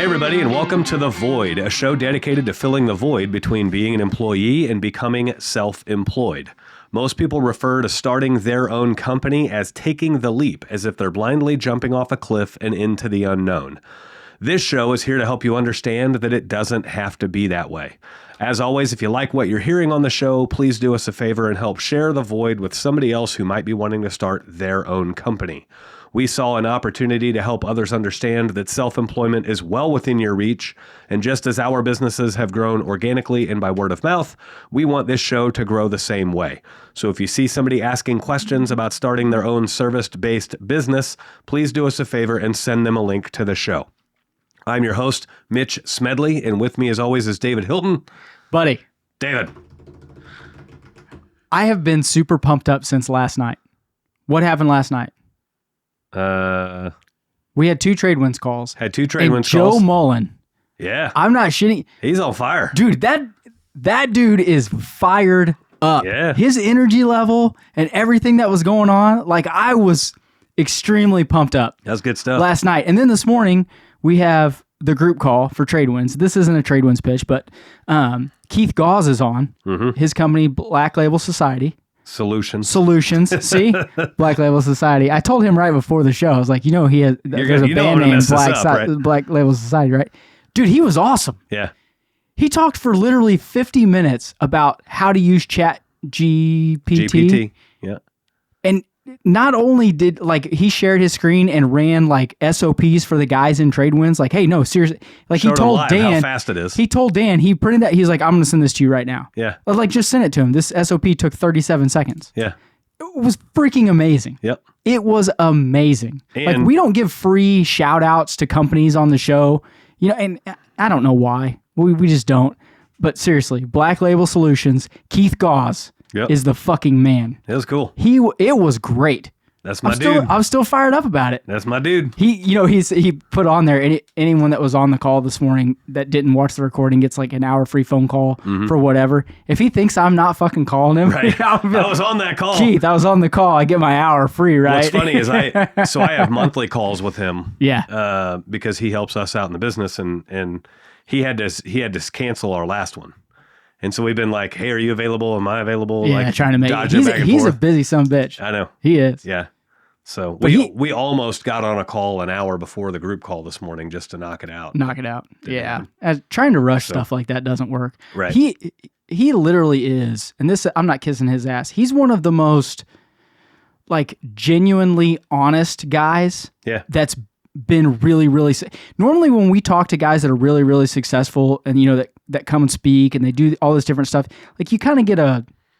Hey everybody, and welcome to The Void, a show dedicated to filling the void between being an employee and becoming self-employed. Most people refer to starting their own company as taking the leap, as if they're blindly jumping off a cliff and into the unknown. This show is here to help you understand that it doesn't have to be that way. As always, if you like what you're hearing on the show, please do us a favor and help share The Void with somebody else who might be wanting to start their own company. We saw an opportunity to help others understand that self-employment is well within your reach, and just as our businesses have grown organically and by word of mouth, we want this show to grow the same way. So if you see somebody asking questions about starting their own service-based business, please do us a favor and send them a link to the show. I'm your host, Mitch Smedley, and with me as always is David Hilton. Buddy. David. I have been super pumped up since last night. What happened last night? We had 2 trade winds calls. Joe Mullen. Yeah. I'm not shitting. He's on fire. Dude, that dude is fired up. Yeah. His energy level and everything that was going on, like I was extremely pumped up. That's good stuff. Last night. And then this morning, we have the group call for trade winds. This isn't a trade winds pitch, but Keith Gauze is on. Mm-hmm. His company, Black Label Society. Solutions. See? Black Label Society. I told him right before the show. I was like, there's a band named Black Label Society, right? Dude, he was awesome. Yeah. He talked for literally 50 minutes about how to use Chat GPT. Yeah. And not only did, he shared his screen and ran, SOPs for the guys in trade winds. Like, hey, no, seriously. Like, he told Dan. How fast it is. He told Dan, he printed that. He's like, I'm going to send this to you right now. Yeah. Just send it to him. This SOP took 37 seconds. Yeah. It was freaking amazing. Yep. It was amazing. And we don't give free shout outs to companies on the show, and I don't know why. We just don't. But seriously, Black Label Solutions, Keith Gauze is the fucking man. It was cool. It was great. That's my dude. I was still fired up about it. That's my dude. He put on there, anyone that was on the call this morning that didn't watch the recording gets an hour free phone call for whatever. If he thinks I'm not fucking calling him, right. I was on that call. Keith, I was on the call. I get my hour free, right? What's funny is I have monthly calls with him. Yeah. Because he helps us out in the business, and he had to cancel our last one. And so we've been like, hey, are you available? Am I available? Yeah, trying to make it. He's a busy son of a bitch. I know. He is. Yeah. So we almost got on a call an hour before the group call this morning just to knock it out. Yeah. Trying to rush stuff like that doesn't work. Right. He literally is, and this, I'm not kissing his ass. He's one of the most genuinely honest guys. Yeah. That's been really, really. Normally when we talk to guys that are really, really successful and that come and speak and they do all this different stuff, you kind of get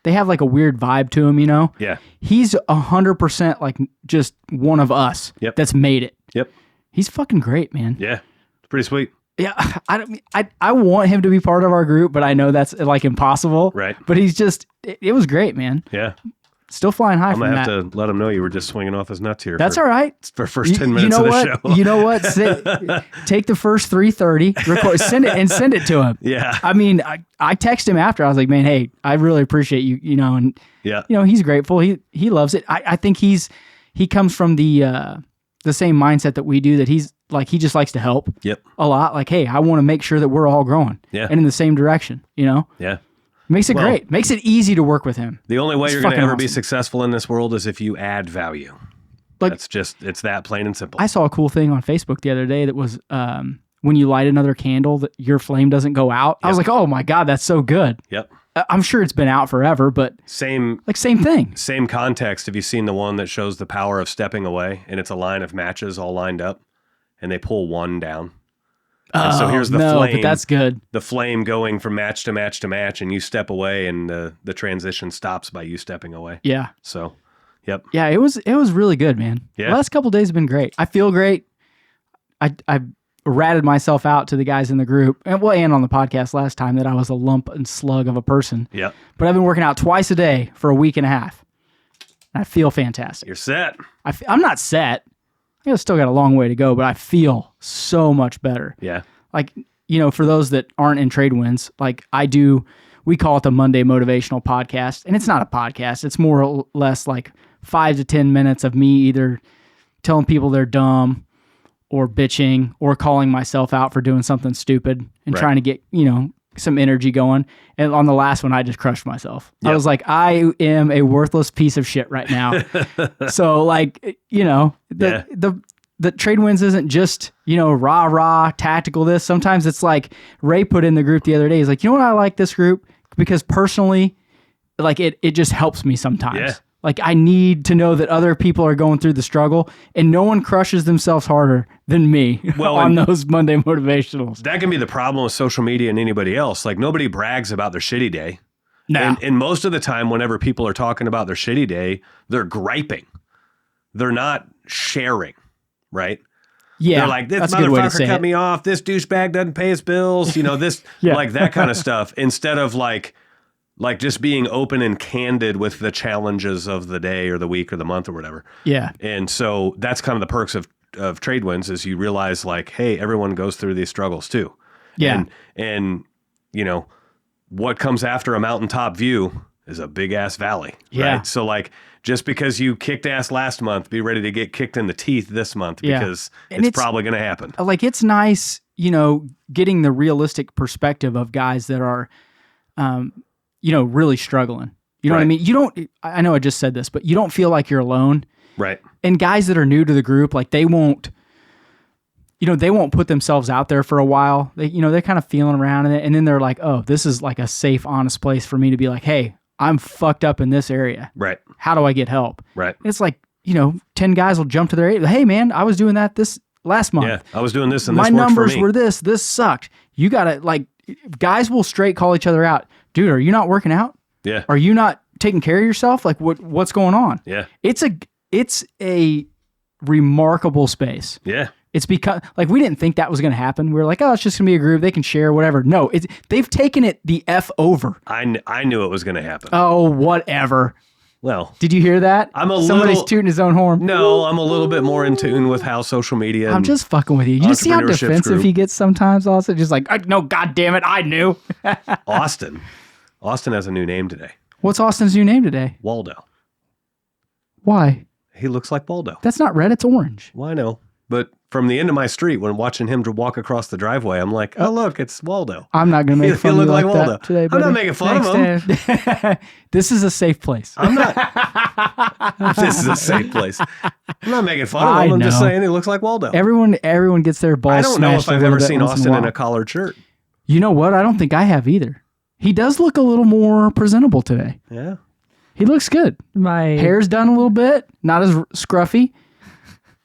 they have a weird vibe to him, Yeah. He's 100% just one of us. Yep. That's made it. Yep. He's fucking great, man. Yeah. It's pretty sweet. Yeah. I want him to be part of our group, but I know that's impossible. Right. But he's just, it was great, man. Yeah. Still flying high from that. I'm going to have to let him know you were just swinging off his nuts here. That's all right. For first 10 minutes of the show. You know what? Take the first 3:30, record, send it to him. Yeah. I mean, I texted him after. I was like, man, hey, I really appreciate you, and yeah. He's grateful. He loves it. I think he comes from the same mindset that we do, that he's he just likes to help. Yep. A lot. Hey, I want to make sure that we're all growing. Yeah. And in the same direction, Yeah. Makes it great. Makes it easy to work with him. The only way you're going to ever be successful in this world is if you add value. It's that plain and simple. I saw a cool thing on Facebook the other day that was when you light another candle, that your flame doesn't go out. Yep. I was like, oh my God, that's so good. Yep. I'm sure it's been out forever, but same thing. Same context. Have you seen the one that shows the power of stepping away, and it's a line of matches all lined up and they pull one down? And so here's the flame. But that's good. The flame going from match to match to match, and you step away, and the transition stops by you stepping away. Yeah. So, yep. Yeah, it was really good, man. Yeah. The last couple of days have been great. I feel great. I ratted myself out to the guys in the group, and on the podcast last time, that I was a lump and slug of a person. Yep. But I've been working out twice a day for a week and a half. I feel fantastic. You're set. I'm not set. I still got a long way to go, but I feel so much better. Yeah. For those that aren't in trade winds, we call it the Monday Motivational Podcast, and it's not a podcast. It's more or less 5 to 10 minutes of me either telling people they're dumb or bitching or calling myself out for doing something stupid and trying to get, some energy going. And on the last one, I just crushed myself. Yep. I was like, I am a worthless piece of shit right now. So like, the trade wins isn't just, rah, tactical this. Sometimes it's like Ray put in the group the other day. He's like, you know what? I like this group because personally, like it just helps me sometimes. Yeah. Like I need to know that other people are going through the struggle and no one crushes themselves harder than me on those Monday motivationals. That can be the problem with social media and anybody else. Like nobody brags about their shitty day. No. And most of the time, whenever people are talking about their shitty day, they're griping. They're not sharing, right? Yeah. They're like, this motherfucker cut me off. This douchebag doesn't pay his bills. This, like that kind of stuff. Instead of like just being open and candid with the challenges of the day or the week or the month or whatever. Yeah. And so that's kind of the perks of trade wins is you realize like, hey, everyone goes through these struggles too. Yeah. And what comes after a mountaintop view is a big ass valley. Yeah. Right? So like, just because you kicked ass last month, be ready to get kicked in the teeth this month because it's probably going to happen. Like it's nice, getting the realistic perspective of guys that are, really struggling. You know what I mean? I know I just said this, but you don't feel like you're alone. Right. And guys that are new to the group, like they won't put themselves out there for a while. They're kind of feeling around in it. And then they're like, oh, this is like a safe, honest place for me to be like, hey, I'm fucked up in this area. Right. How do I get help? Right. It's like, 10 guys will jump to their aid. Hey man, I was doing that this last month. Yeah. I was doing this and my this worked numbers for me. were this sucked. You gotta guys will straight call each other out. Dude, are you not working out? Yeah. Are you not taking care of yourself? Like what's going on? Yeah. It's a remarkable space. Yeah. It's because we didn't think that was going to happen. We were like, oh, it's just going to be a group. They can share whatever. No, they've taken it the F over. I knew it was going to happen. Oh, whatever. Well, did you hear that? Somebody's tooting his own horn. No, I'm a little bit more in tune with how social media. I'm just fucking with you. You see how defensive he gets sometimes? Also, just like, no, God damn it, I knew. Austin has a new name today. What's Austin's new name today? Waldo. Why? He looks like Waldo. That's not red. It's orange. Well, I know, but from the end of my street, when watching him to walk across the driveway, I'm like, oh, look, it's Waldo. I'm not going to make fun of you like Waldo. That today, buddy. I'm not making fun of him. This is a safe place. I'm not. This is a safe place. I'm not making fun of him. I'm just saying he looks like Waldo. Everyone gets their balls smashed. I don't know if I've ever seen Austin in a collared shirt. You know what? I don't think I have either. He does look a little more presentable today. Yeah. He looks good. My hair's done a little bit, not as scruffy.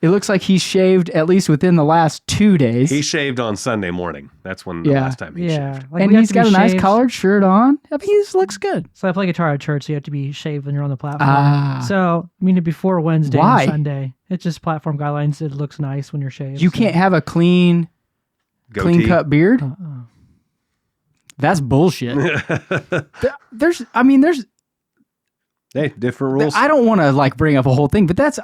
It looks like he's shaved at least within the last 2 days. He shaved on Sunday morning. That's when the last time he shaved. And he's got a nice collared shirt on. I mean, he looks good. So I play guitar at church, so you have to be shaved when you're on the platform. So, before Wednesday and Sunday, it's just platform guidelines. It looks nice when you're shaved. You can't have a clean cut beard? That's bullshit. There's Hey, different rules. I don't want to bring up a whole thing, but that's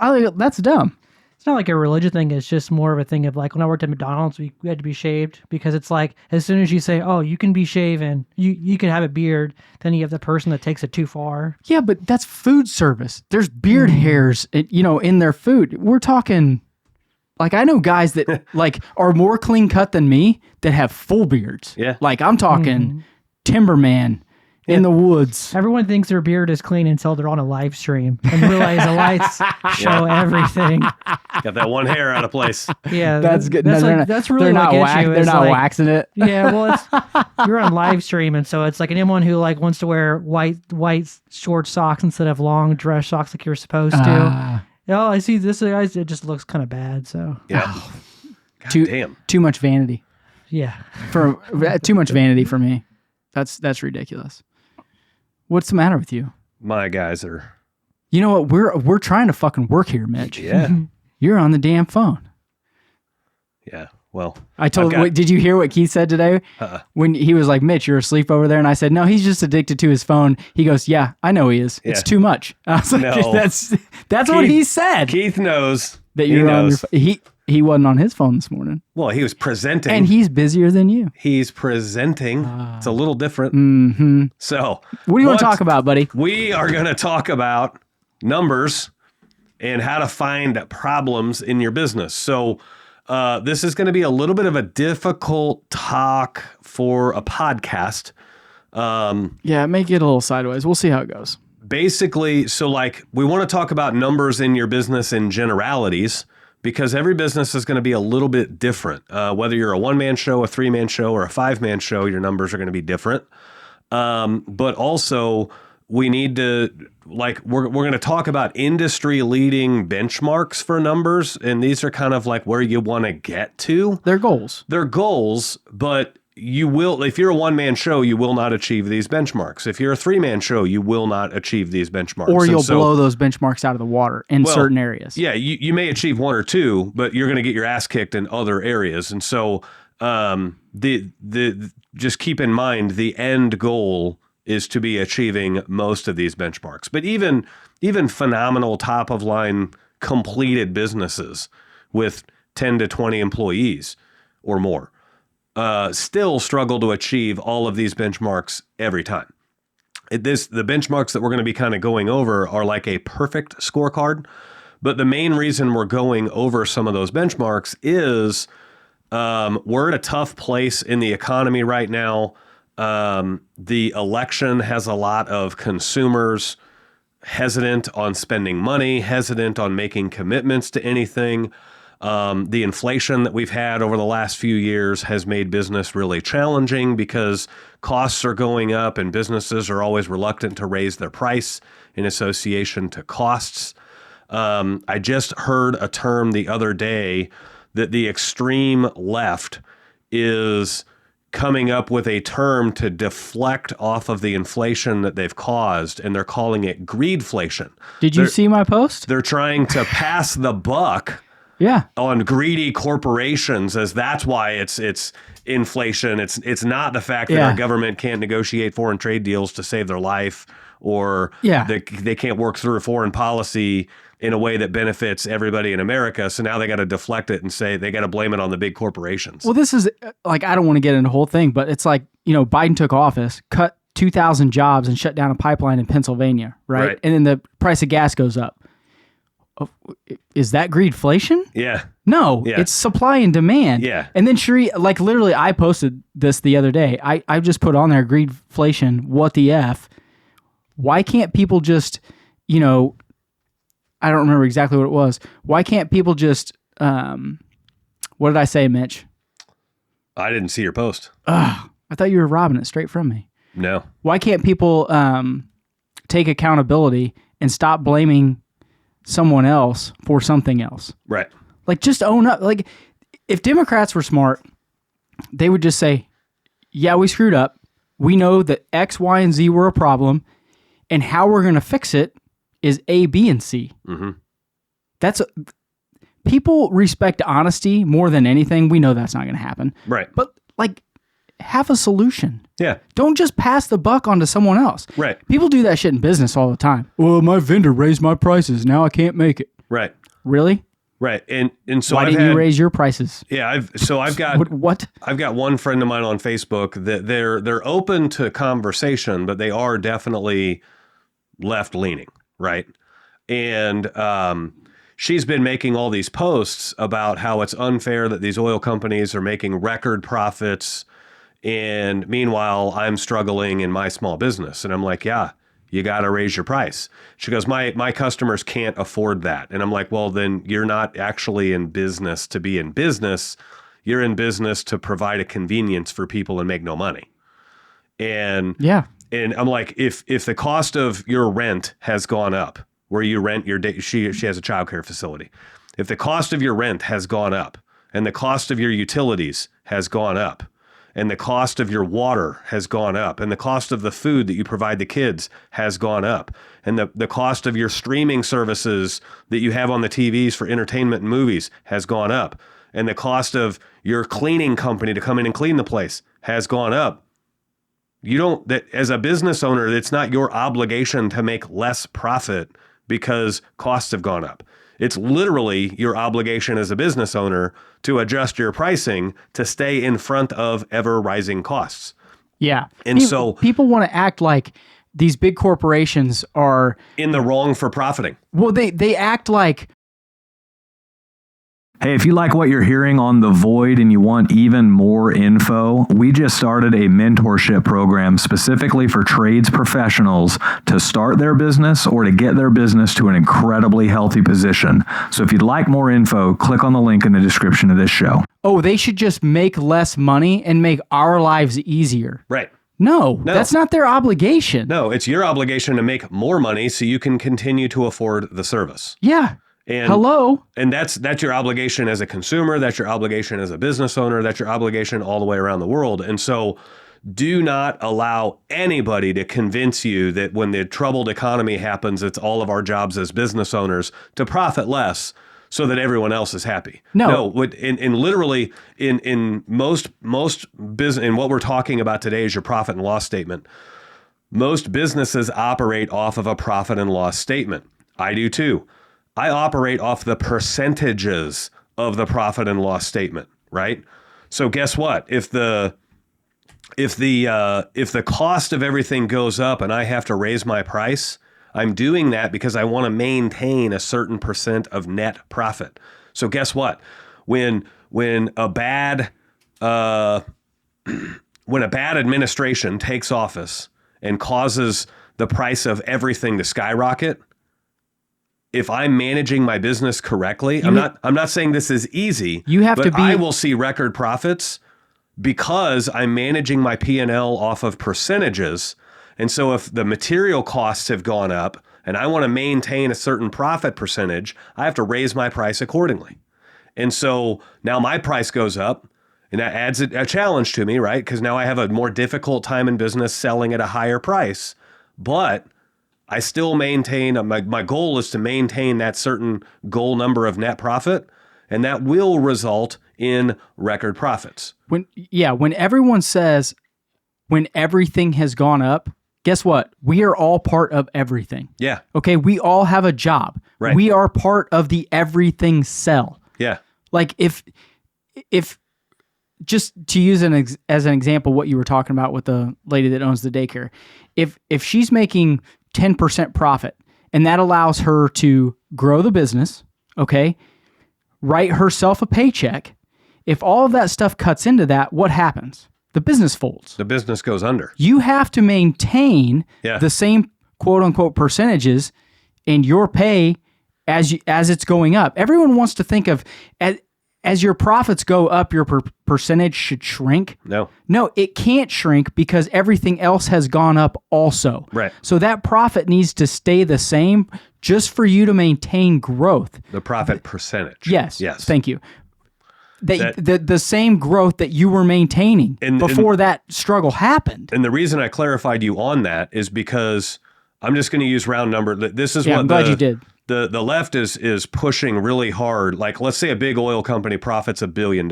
dumb. It's not like a religion thing. It's just more of a thing of when I worked at McDonald's, we had to be shaved because it's like as soon as you say, oh, you can be shaven, you can have a beard, then you have the person that takes it too far. Yeah, but that's food service. There's beard hairs, in their food. We're talking, I know guys that are more clean cut than me that have full beards. Yeah. I'm talking timberman. In the woods. Everyone thinks their beard is clean until they're on a live stream and realize the lights show everything. Got that one hair out of place. Yeah, that's good. That's really what gets you. They're not waxing it. Yeah, well, you're on live stream, and so it's like anyone who wants to wear white short socks instead of long dress socks like you're supposed to. Oh, I see this guys. It just looks kind of bad. So yeah, damn, too much vanity. Yeah, too much vanity for me. That's ridiculous. What's the matter with you? My guys are. You know what? We're trying to fucking work here, Mitch. Yeah. You're on the damn phone. Yeah. Well, did you hear what Keith said today? When he was like, Mitch, you're asleep over there. And I said, no, he's just addicted to his phone. He goes, yeah, I know he is. Yeah. It's too much. I was like, no. That's Keith, what he said. Keith knows that you're on your phone. He wasn't on his phone this morning. Well, he was presenting. And he's busier than you. He's presenting. It's a little different. Mm-hmm. So what do you want to talk about, buddy? We are going to talk about numbers and how to find problems in your business. So This is going to be a little bit of a difficult talk for a podcast. Yeah, make it a little sideways. We'll see how it goes. Basically, so like we want to talk about numbers in your business in generalities because every business is going to be a little bit different. Whether you're a one-man show, a three-man show, or a five-man show, your numbers are going to be different. But also we need to we're going to talk about industry-leading benchmarks for numbers, and these are kind of like where you want to get to. They're goals. They're goals, but you will, if you're a one-man show, you will not achieve these benchmarks. If you're a three-man show, you will not achieve these benchmarks. Or you'll blow those benchmarks out of the water in certain areas. Yeah, you may achieve one or two, but you're going to get your ass kicked in other areas. And so just keep in mind the end goal is to be achieving most of these benchmarks. But even phenomenal top-of-line completed businesses with 10 to 20 employees or more still struggle to achieve all of these benchmarks every time. The benchmarks that we're going to be kind of going over are like a perfect scorecard, but the main reason we're going over some of those benchmarks is we're at a tough place in the economy right now. The election has a lot of consumers hesitant on spending money, hesitant on making commitments to anything. The inflation that we've had over the last few years has made business really challenging because costs are going up and businesses are always reluctant to raise their price in association to costs. I just heard a term the other day that the extreme left is coming up with a term to deflect off of the inflation that they've caused, and they're calling it greedflation. Did you see my post? They're trying to pass the buck on greedy corporations, as that's why it's inflation. It's not the fact that our government can't negotiate foreign trade deals to save their life, or they can't work through a foreign policy in a way that benefits everybody in America. So now they got to deflect it and say they got to blame it on the big corporations. Well, this is like, I don't want to get into the whole thing, but it's like, Biden took office, cut 2,000 jobs and shut down a pipeline in Pennsylvania, right? And then the price of gas goes up. Is that greedflation? Yeah. No, it's supply and demand. Yeah. And then literally I posted this the other day. I just put on there greedflation, what the F? Why can't people just, I don't remember exactly what it was. Why can't people just, what did I say, Mitch? I didn't see your post. I thought you were robbing it straight from me. No. Why can't people take accountability and stop blaming someone else for something else? Right. Like, just own up. Like, if Democrats were smart, they would just say, yeah, we screwed up. We know that X, Y, and Z were a problem, and how we're going to fix it is A, B, and C. Mm-hmm. People respect honesty more than anything. We know that's not going to happen. Right. But, have a solution. Yeah. Don't just pass the buck onto someone else. Right. People do that shit in business all the time. Well, my vendor raised my prices. Now I can't make it. Right. Really? Right. And so why didn't you raise your prices? Yeah. I've got what? I've got one friend of mine on Facebook that they're open to conversation, but they are definitely left leaning. Right. And she's been making all these posts about how it's unfair that these oil companies are making record profits. And meanwhile, I'm struggling in my small business. And I'm like, yeah, you got to raise your price. She goes, my customers can't afford that. And I'm like, well, then you're not actually in business to be in business. You're in business to provide a convenience for people and make no money. And I'm like, if the cost of your rent has gone up, where you rent your day, she has a childcare facility. If the cost of your rent has gone up, and the cost of your utilities has gone up, and the cost of your water has gone up, and the cost of the food that you provide the kids has gone up, and the cost of your streaming services that you have on the TVs for entertainment and movies has gone up, and the cost of your cleaning company to come in and clean the place has gone up. As a business owner, it's not your obligation to make less profit because costs have gone up. It's literally your obligation as a business owner to adjust your pricing to stay in front of ever rising costs. Yeah. And so people want to act like these big corporations are in the wrong for profiting. Well, they act like Hey, if you like what you're hearing on The Void and you want even more info, we just started a mentorship program specifically for trades professionals to start their business or to get their business to an incredibly healthy position. So if you'd like more info, click on the link in the description of this show. Oh, they should just make less money and make our lives easier. Right. No, that's not their obligation. No, it's your obligation to make more money so you can continue to afford the service. Yeah. And, hello. And that's your obligation as a consumer. That's your obligation as a business owner. That's your obligation all the way around the world. And so do not allow anybody to convince you that when the troubled economy happens, it's all of our jobs as business owners to profit less so that everyone else is happy. No, literally in most business, and what we're talking about today is your profit and loss statement. Most businesses operate off of a profit and loss statement. I do too. I operate off the percentages of the profit and loss statement, right? So guess what? If the cost of everything goes up and I have to raise my price, I'm doing that because I want to maintain a certain percent of net profit. So guess what? When a bad administration takes office and causes the price of everything to skyrocket, if I'm managing my business correctly, I'm not saying this is easy. I will see record profits because I'm managing my P&L off of percentages. And so if the material costs have gone up and I want to maintain a certain profit percentage, I have to raise my price accordingly. And so now my price goes up and that adds a challenge to me, right? Because now I have a more difficult time in business selling at a higher price, but I still maintain, my goal is to maintain that certain goal number of net profit, and that will result in record profits. When everyone says when everything has gone up, guess what? We are all part of everything. Yeah. Okay, we all have a job. Right. We are part of the everything cell. Yeah. Like if just to use as an example, what you were talking about with the lady that owns the daycare, if she's making 10% profit and that allows her to grow the business, okay, write herself a paycheck. If all of that stuff cuts into that, what happens? The business folds. The business goes under. You have to maintain the same quote unquote percentages in your pay as it's going up. Everyone wants to think of as your profits go up, your percentage should shrink. No, it can't shrink because everything else has gone up also. Right. So that profit needs to stay the same just for you to maintain growth. The profit percentage. Yes. Thank you. The same growth that you were maintaining before that struggle happened. And the reason I clarified you on that is because I'm just going to use round number. This is what I'm glad you did. The left is pushing really hard. Like, let's say a big oil company profits $1 billion.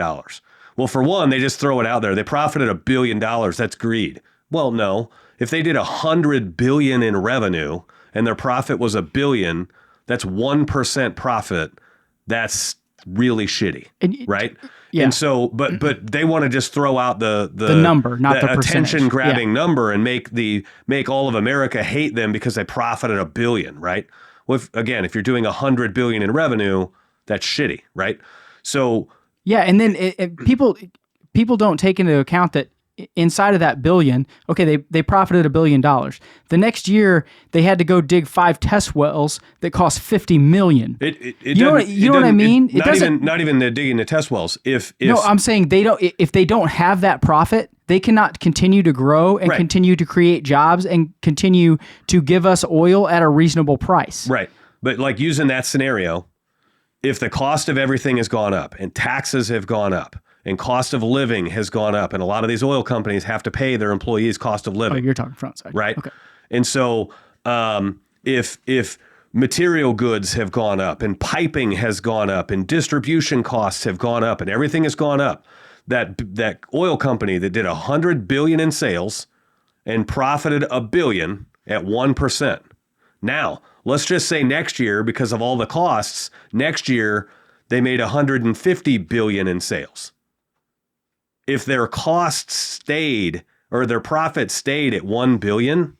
Well, for one, they just throw it out there. They profited $1 billion. That's greed. Well, no. If they did $100 billion in revenue and their profit was $1 billion, that's 1% profit. That's really shitty, right? Yeah. And so, but they want to just throw out the number, not the attention grabbing number, and make all of America hate them because they profited $1 billion, right? Well, if you're doing $100 billion in revenue, that's shitty, right? So yeah, and then people don't take into account that inside of that billion, okay, they profited $1 billion. The next year, they had to go dig 5 test wells that cost $50 million. You know what I mean? Not even the digging the test wells. No, I'm saying if they don't have that profit, they cannot continue to grow and continue to create jobs and continue to give us oil at a reasonable price. Right. But like using that scenario, if the cost of everything has gone up and taxes have gone up and cost of living has gone up, and a lot of these oil companies have to pay their employees cost of living. Oh, you're talking front side. Right. Okay. And so if material goods have gone up and piping has gone up and distribution costs have gone up and everything has gone up, that oil company that did $100 billion in sales and profited $1 billion at 1%. Now, let's just say next year, because of all the costs, next year they made $150 billion in sales. If their costs stayed or their profit stayed at $1 billion,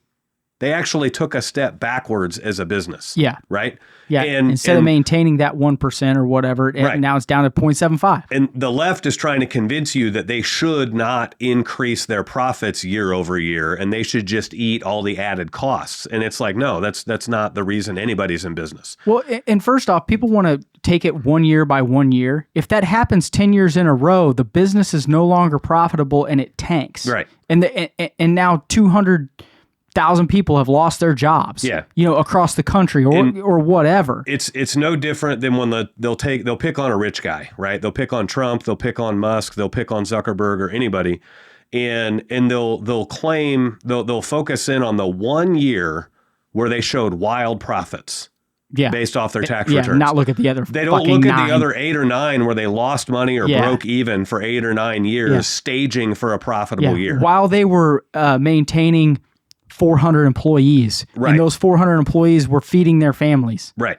They actually took a step backwards as a business. Yeah. Right? Yeah. Instead of maintaining that 1% or whatever, now it's down to 0.75. And the left is trying to convince you that they should not increase their profits year over year, and they should just eat all the added costs. And it's like, no, that's not the reason anybody's in business. Well, and first off, people want to take it 1 year by 1 year. If that happens 10 years in a row, the business is no longer profitable and it tanks. Right. And now 200,000 people have lost their jobs. Yeah. Across the country or whatever. It's no different than when they'll pick on a rich guy, right? They'll pick on Trump, they'll pick on Musk, they'll pick on Zuckerberg or anybody, and they'll claim they'll focus in on the 1 year where they showed wild profits. Yeah. Based off their tax returns. Not look at the other. They don't look at the other 8 or 9 where they lost money or broke even for 8 or 9 years, staging for a profitable year. While they were maintaining 400 employees, right. and those 400 employees were feeding their families. Right.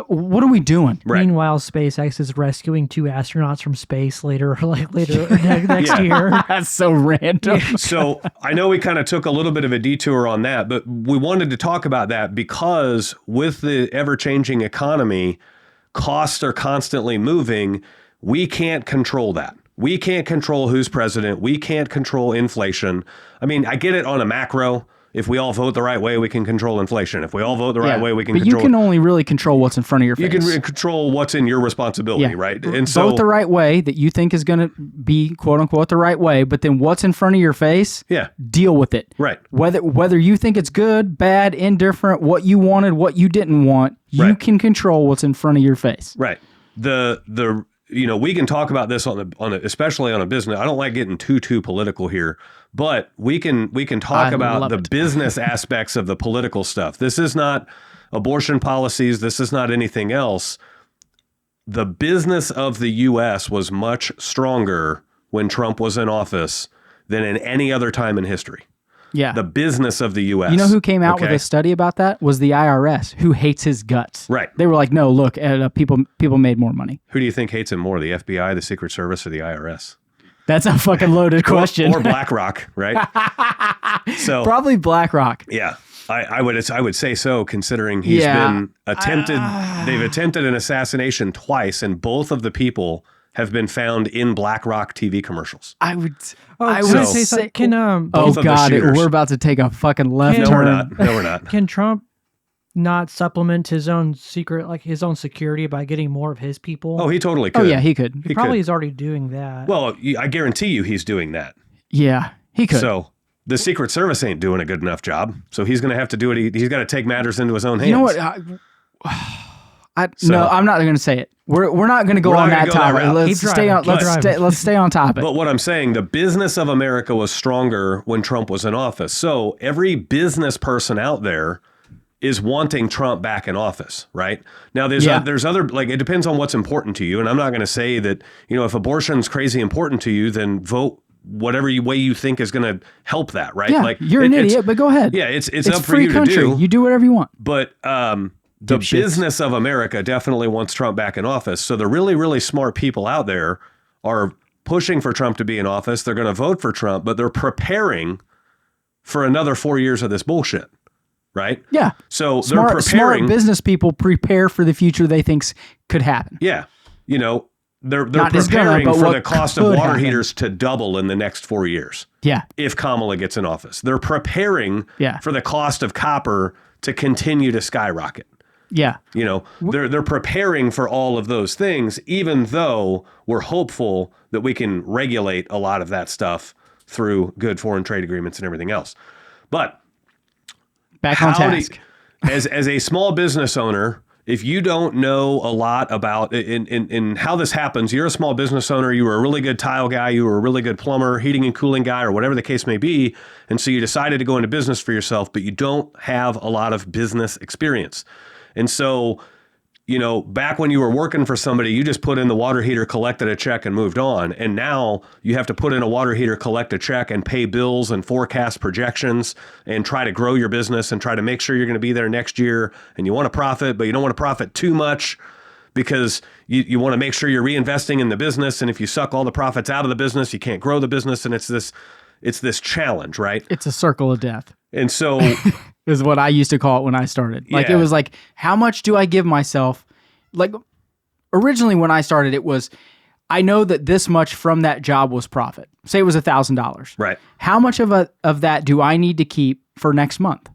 What are we doing? Right. Meanwhile, SpaceX is rescuing 2 astronauts from space later next year. That's so random. So I know we kind of took a little bit of a detour on that, but we wanted to talk about that because with the ever-changing economy, costs are constantly moving. We can't control that. We can't control who's president. We can't control inflation. I mean, I get it on a macro. If we all vote the right way, we can control inflation. If we all vote the right way, we can control... But you can only really control what's in front of your face. You can control what's in your responsibility, right? And so vote the right way that you think is going to be, quote unquote, the right way, but then what's in front of your face, deal with it. Right. Whether you think it's good, bad, indifferent, what you wanted, what you didn't want, you can control what's in front of your face. Right. We can talk about this especially on a business. I don't like getting too political here, but we can talk about the business aspects of the political stuff. This is not abortion policies. This is not anything else. The business of the U.S. was much stronger when Trump was in office than in any other time in history. Yeah. The business of the U.S. You know who came out with a study about that? Was the IRS, who hates his guts. Right. They were like, no, look, people made more money. Who do you think hates him more, the FBI, the Secret Service, or the IRS? That's a fucking loaded question. Or BlackRock, right? So probably BlackRock. Yeah. I would say so, considering he's been attempted. They've attempted an assassination twice, and both of the people have been found in BlackRock TV commercials. I would say something. We're about to take a fucking left turn. No, we're not. Can Trump not supplement his own his own security by getting more of his people? Oh, he totally could. Oh, yeah, he could. He probably is already doing that. Well, I guarantee you he's doing that. Yeah, he could. So the Secret Service ain't doing a good enough job. So he's going to have to do it. He's got to take matters into his own hands. You know what? No, I'm not going to say it. We're not going to go on that topic. Let's stay on topic. But what I'm saying, the business of America was stronger when Trump was in office. So every business person out there is wanting Trump back in office, right? Now there's other, it depends on what's important to you. And I'm not going to say that, if abortion's crazy important to you, then vote whatever way you think is going to help that, right? Yeah, you're an idiot, but go ahead. Yeah, it's up for you country. to do. You do whatever you want. But the business of America definitely wants Trump back in office. So the really, really smart people out there are pushing for Trump to be in office. They're going to vote for Trump, but they're preparing for another 4 years of this bullshit, right? Yeah. So they're preparing. Smart business people prepare for the future they think could happen. Yeah. They're preparing for the cost of water heaters to double in the next 4 years. Yeah. If Kamala gets in office. They're preparing for the cost of copper to continue to skyrocket. Yeah. They're preparing for all of those things, even though we're hopeful that we can regulate a lot of that stuff through good foreign trade agreements and everything else. But back on task. As a small business owner, if you don't know a lot about in how this happens, you're a small business owner, you were a really good tile guy, you were a really good plumber, heating and cooling guy, or whatever the case may be, and so you decided to go into business for yourself, but you don't have a lot of business experience. And so, back when you were working for somebody, you just put in the water heater, collected a check, and moved on. And now you have to put in a water heater, collect a check, and pay bills and forecast projections and try to grow your business and try to make sure you're going to be there next year. And you want to profit, but you don't want to profit too much because you want to make sure you're reinvesting in the business. And if you suck all the profits out of the business, you can't grow the business. And it's it's this challenge, right? It's a circle of death. And so is what I used to call it when I started. Like Yeah. it was like, how much do I give myself? Like originally when I started, it was, I know that this much from that job was profit. Say it was $1,000. right. How much of that do I need to keep for next month?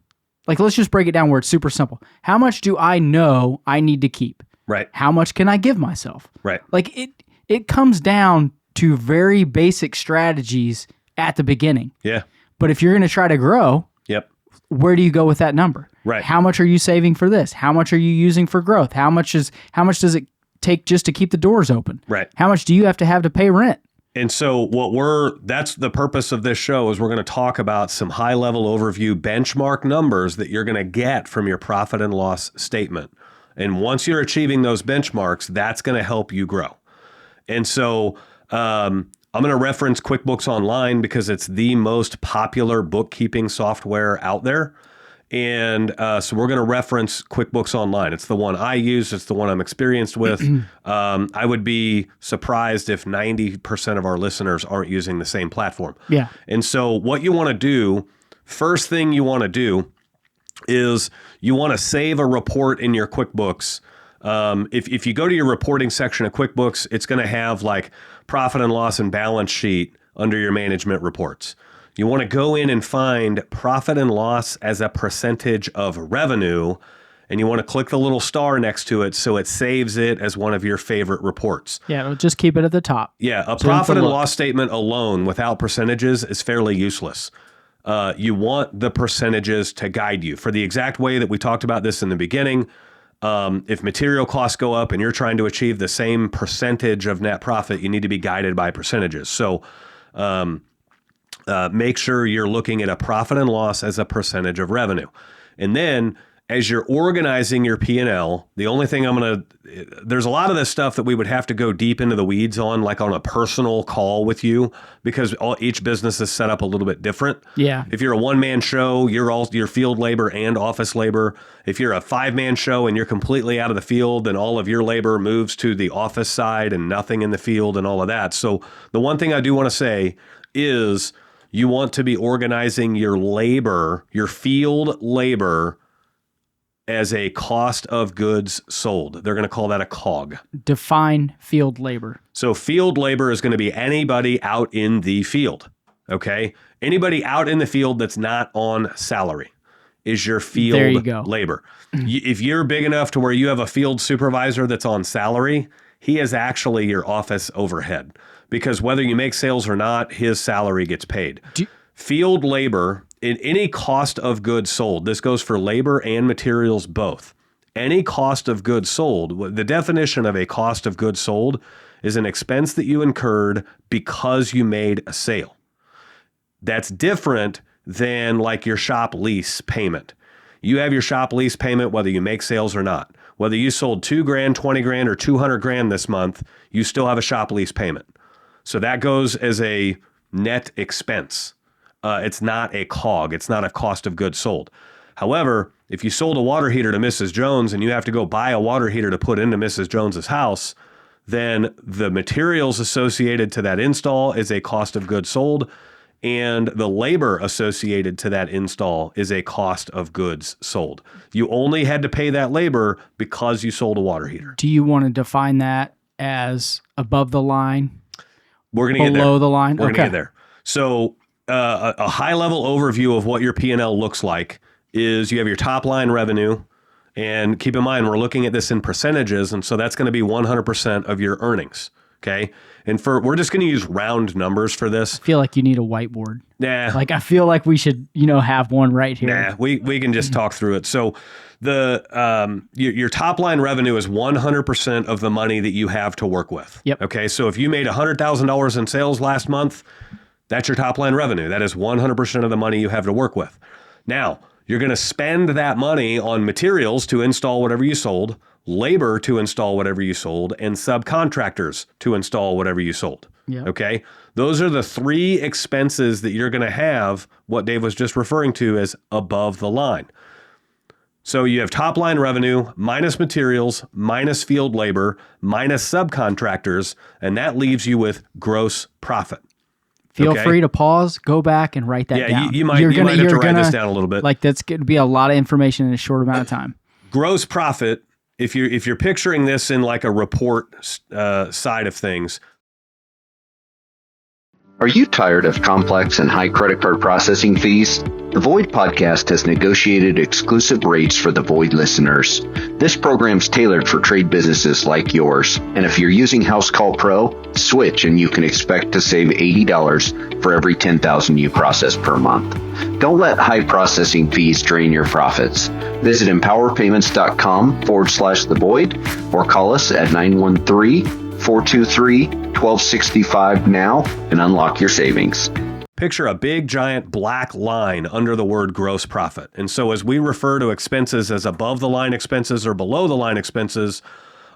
Like, let's just break it down where it's super simple. How much do I know I need to keep? Right. How much can I give myself? Right. Like it comes down to very basic strategies at the beginning. Yeah. But if you're going to try to grow, Yep. where do you go with that number? Right. How much are you saving for this? How much are you using for growth? How much does it take just to keep the doors open? Right. How much do you have to pay rent? And so that's the purpose of this show is we're going to talk about some high level overview benchmark numbers that you're going to get from your profit and loss statement. And once you're achieving those benchmarks, that's going to help you grow. And so I'm going to reference QuickBooks Online because it's the most popular bookkeeping software out there. And so we're going to reference QuickBooks Online. It's the one I use. It's the one I'm experienced with. I would be surprised if 90% of our listeners aren't using the same platform. Yeah. And so what you want to do, first thing you want to do is you want to save a report in your QuickBooks. If you go to your reporting section of QuickBooks, it's going to have like profit and loss and balance sheet under your management reports. You want to go in and find profit and loss as a percentage of revenue, and you want to click the little star next to it so it saves it as one of your favorite reports. Yeah, just keep it at the top. Yeah, a So profit it's a and look. loss statement alone without percentages is fairly useless. You want the percentages to guide you for the exact way that we talked about this in the beginning. If material costs go up and you're trying to achieve the same percentage of net profit, you need to be guided by percentages. So make sure you're looking at a profit and loss as a percentage of revenue. And then as you're organizing your P&L, the only thing there's a lot of this stuff that we would have to go deep into the weeds on, like on a personal call with you, because each business is set up a little bit different. Yeah. If you're a one-man show, you're field labor and office labor. If you're a 5-man show and you're completely out of the field, then all of your labor moves to the office side and nothing in the field and all of that. So the one thing I do want to say is you want to be organizing your labor, your field labor, as a cost of goods sold. They're going to call that a COG. Define field labor. So field labor is going to be anybody out in the field, okay? Anybody out in the field that's not on salary is your field There you go. labor. If you're big enough to where you have a field supervisor that's on salary, he is actually your office overhead, because whether you make sales or not, his salary gets paid. Field labor, in any cost of goods sold, this goes for labor and materials both. Any cost of goods sold, the definition of a cost of goods sold is an expense that you incurred because you made a sale. That's different than like your shop lease payment. You have your shop lease payment whether you make sales or not. Whether you sold $2,000, $20,000, or $200,000 this month, you still have a shop lease payment. So that goes as a net expense. It's not a COG. It's not a cost of goods sold. However, if you sold a water heater to Mrs. Jones and you have to go buy a water heater to put into Mrs. Jones's house, then the materials associated to that install is a cost of goods sold, and the labor associated to that install is a cost of goods sold. You only had to pay that labor because you sold a water heater. Do you want to define that as above the line? We're going to get there. Below the line? We're going to Okay. get there. So a high-level overview of what your P&L looks like is you have your top-line revenue, and keep in mind, we're looking at this in percentages, and so that's going to be 100% of your earnings, okay? And we're just going to use round numbers for this. I feel like you need a whiteboard. Nah, Like, I feel like we should, have one right here. nah, we can just talk through it. So your top-line revenue is 100% of the money that you have to work with. Yep. Okay, so if you made $100,000 in sales last month, that's your top line revenue. That is 100% of the money you have to work with. Now, you're going to spend that money on materials to install whatever you sold, labor to install whatever you sold, and subcontractors to install whatever you sold. Yep. Okay? Those are the 3 expenses that you're going to have, what Dave was just referring to as above the line. So you have top line revenue minus materials, minus field labor, minus subcontractors, and that leaves you with gross profit. Feel free to pause, go back, and write that down. You might have to write this down a little bit. Like, that's going to be a lot of information in a short amount of time. Gross profit, if you're picturing this in like a report side of things. Are you tired of complex and high credit card processing fees? The Void Podcast has negotiated exclusive rates for the Void listeners. This program's tailored for trade businesses like yours. And if you're using House Call Pro, switch and you can expect to save $80 for every 10,000 you process per month. Don't let high processing fees drain your profits. Visit empowerpayments.com/the Void or call us at 913-423-1265 now and unlock your savings. Picture a big giant black line under the word gross profit. And so as we refer to expenses as above the line expenses or below the line expenses,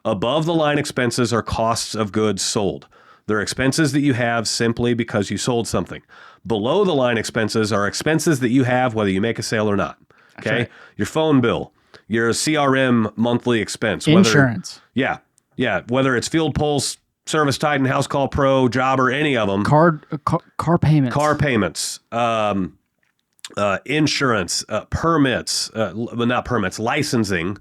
above the line expenses are costs of goods sold. They're expenses that you have simply because you sold something. Below the line expenses are expenses that you have whether you make a sale or not. Okay? Right. Your phone bill, your CRM monthly expense. Insurance. Whether it's Field Pulse, Service Titan, House Call Pro, Jobber, any of them. Car payments. Car payments, insurance, permits, not permits, licensing.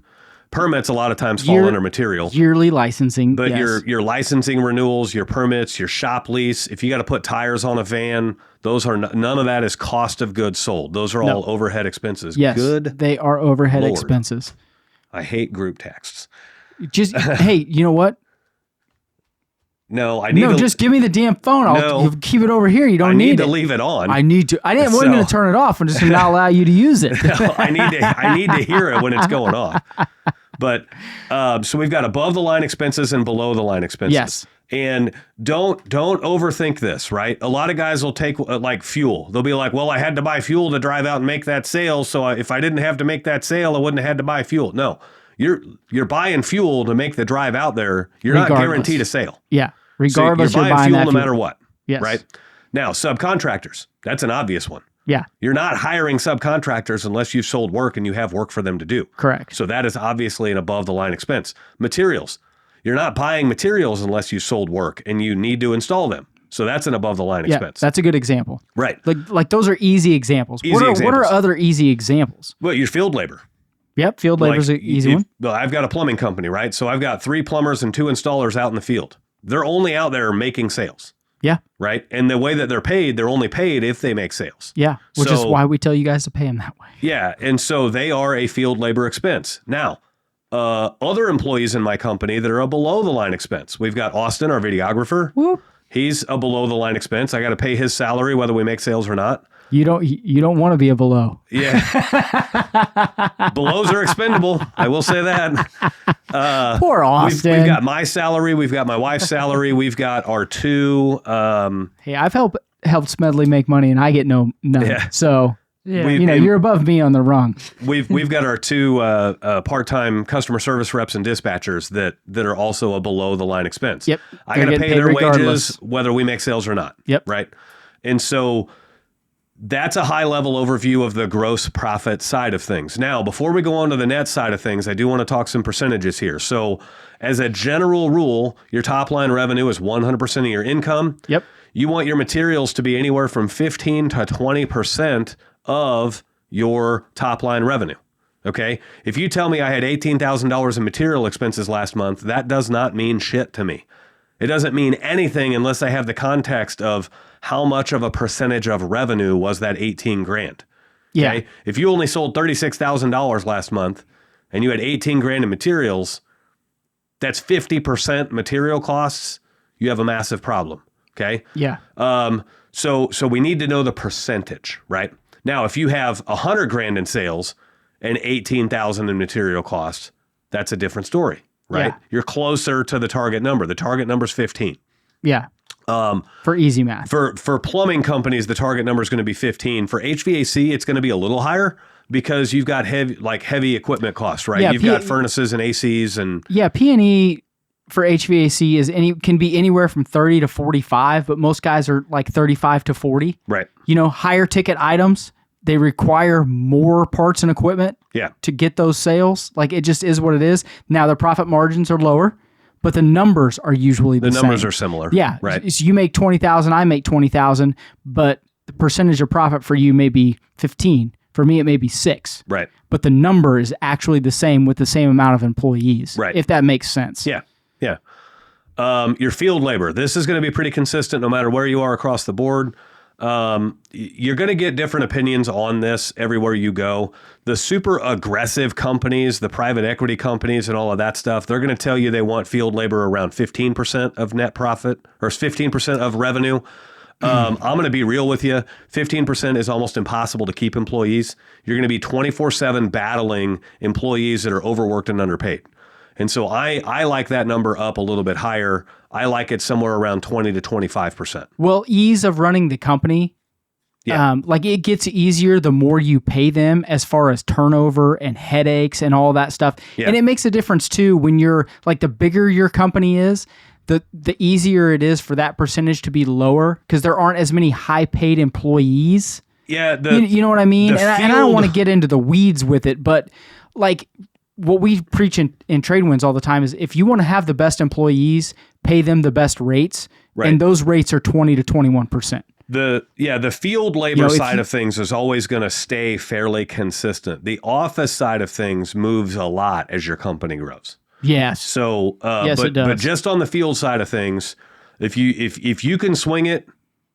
Permits a lot of times fall under material. Yearly licensing. But your licensing renewals, your permits, your shop lease, if you got to put tires on a van, those are none of that is cost of goods sold. Those are all overhead expenses. Yes, they are overhead expenses. I hate group texts. Just, hey, you know what? No, just give me the damn phone. I'll keep it over here. You don't need to leave it on. I need to. I wasn't going to turn it off. I'm just going to not allow you to use it. No, I need to hear it when it's going off. But so we've got above the line expenses and below the line expenses. Yes. And don't overthink this, right? A lot of guys will take like fuel. They'll be like, well, I had to buy fuel to drive out and make that sale. So if I didn't have to make that sale, I wouldn't have had to buy fuel. No, you're buying fuel to make the drive out there. You're not guaranteed a sale. Yeah. Regardless, so you're buying fuel no matter what. Yes. Right? Now, subcontractors, that's an obvious one. Yeah. You're not hiring subcontractors unless you've sold work and you have work for them to do. Correct. So that is obviously an above the line expense. Materials. You're not buying materials unless you sold work and you need to install them. So that's an above the line expense. That's a good example. Right. Like those are easy examples. What are other easy examples? Well, your field labor. Yep, field labor's an easy one. Well, I've got a plumbing company, right? So I've got 3 plumbers and 2 installers out in the field. They're only out there making sales. Yeah. Right? And the way that they're paid, they're only paid if they make sales. Yeah, which is why we tell you guys to pay them that way. Yeah, and so they are a field labor expense. Now, other employees in my company that are a below the line expense. We've got Austin, our videographer. Whoop. He's a below the line expense. I got to pay his salary whether we make sales or not. You don't want to be a below. Yeah. Belows are expendable. I will say that. Poor Austin. We've got my salary. We've got my wife's salary. We've got our 2. Hey, I've helped Smedley make money, and I get none. Yeah. So you're above me on the rung. We've got our 2 part-time customer service reps and dispatchers that are also a below the line expense. Yep. I got to pay their wages whether we make sales or not. Yep. Right. And so that's a high-level overview of the gross profit side of things. Now, before we go on to the net side of things, I do want to talk some percentages here. So as a general rule, your top-line revenue is 100% of your income. Yep. You want your materials to be anywhere from 15 to 20% of your top-line revenue. Okay? If you tell me I had $18,000 in material expenses last month, that does not mean shit to me. It doesn't mean anything unless I have the context of how much of a percentage of revenue was that 18 grand. Yeah. Okay? If you only sold $36,000 last month and you had 18 grand in materials, that's 50% material costs. You have a massive problem. Okay. Yeah. So we need to know the percentage, right? Now, if you have 100 grand in sales and 18,000 in material costs, that's a different story. Right? Yeah. You're closer to the target number. The target number is 15. Yeah. For easy math. For plumbing companies, the target number is going to be 15. For HVAC, it's going to be a little higher because you've got heavy equipment costs, right? Yeah, you've got furnaces and ACs and P&E for HVAC can be anywhere from 30 to 45, but most guys are like 35 to 40. Right. Higher ticket items, they require more parts and equipment to get those sales. Like, it just is what it is. Now, their profit margins are lower, but the numbers are usually the same. The numbers are similar. Yeah. Right. So you make 20,000, I make 20,000, but the percentage of profit for you may be 15. For me, it may be 6. Right. But the number is actually the same with the same amount of employees. Right. If that makes sense. Yeah. Yeah. Your field labor. This is going to be pretty consistent no matter where you are across the board. You're going to get different opinions on this everywhere you go. The super aggressive companies, the private equity companies and all of that stuff, they're going to tell you they want field labor around 15% of net profit or 15% of revenue. I'm going to be real with you. 15% is almost impossible to keep employees. You're going to be 24/7 battling employees that are overworked and underpaid. And so I like that number up a little bit higher. I like it somewhere around 20 to 25%. Well, ease of running the company, like it gets easier the more you pay them as far as turnover and headaches and all that stuff. Yeah. And it makes a difference too when you're like the bigger your company is, the easier it is for that percentage to be lower because there aren't as many high paid employees. Yeah. You know what I mean? And I don't want to get into the weeds with it, but like what we preach in TradeWinds all the time is if you want to have the best employees, pay them the best rates. Right. And those rates are 20 to 21%. The field labor side of things is always going to stay fairly consistent. The office side of things moves a lot as your company grows. Yes. So, yes, it does. But just on the field side of things, if you can swing it,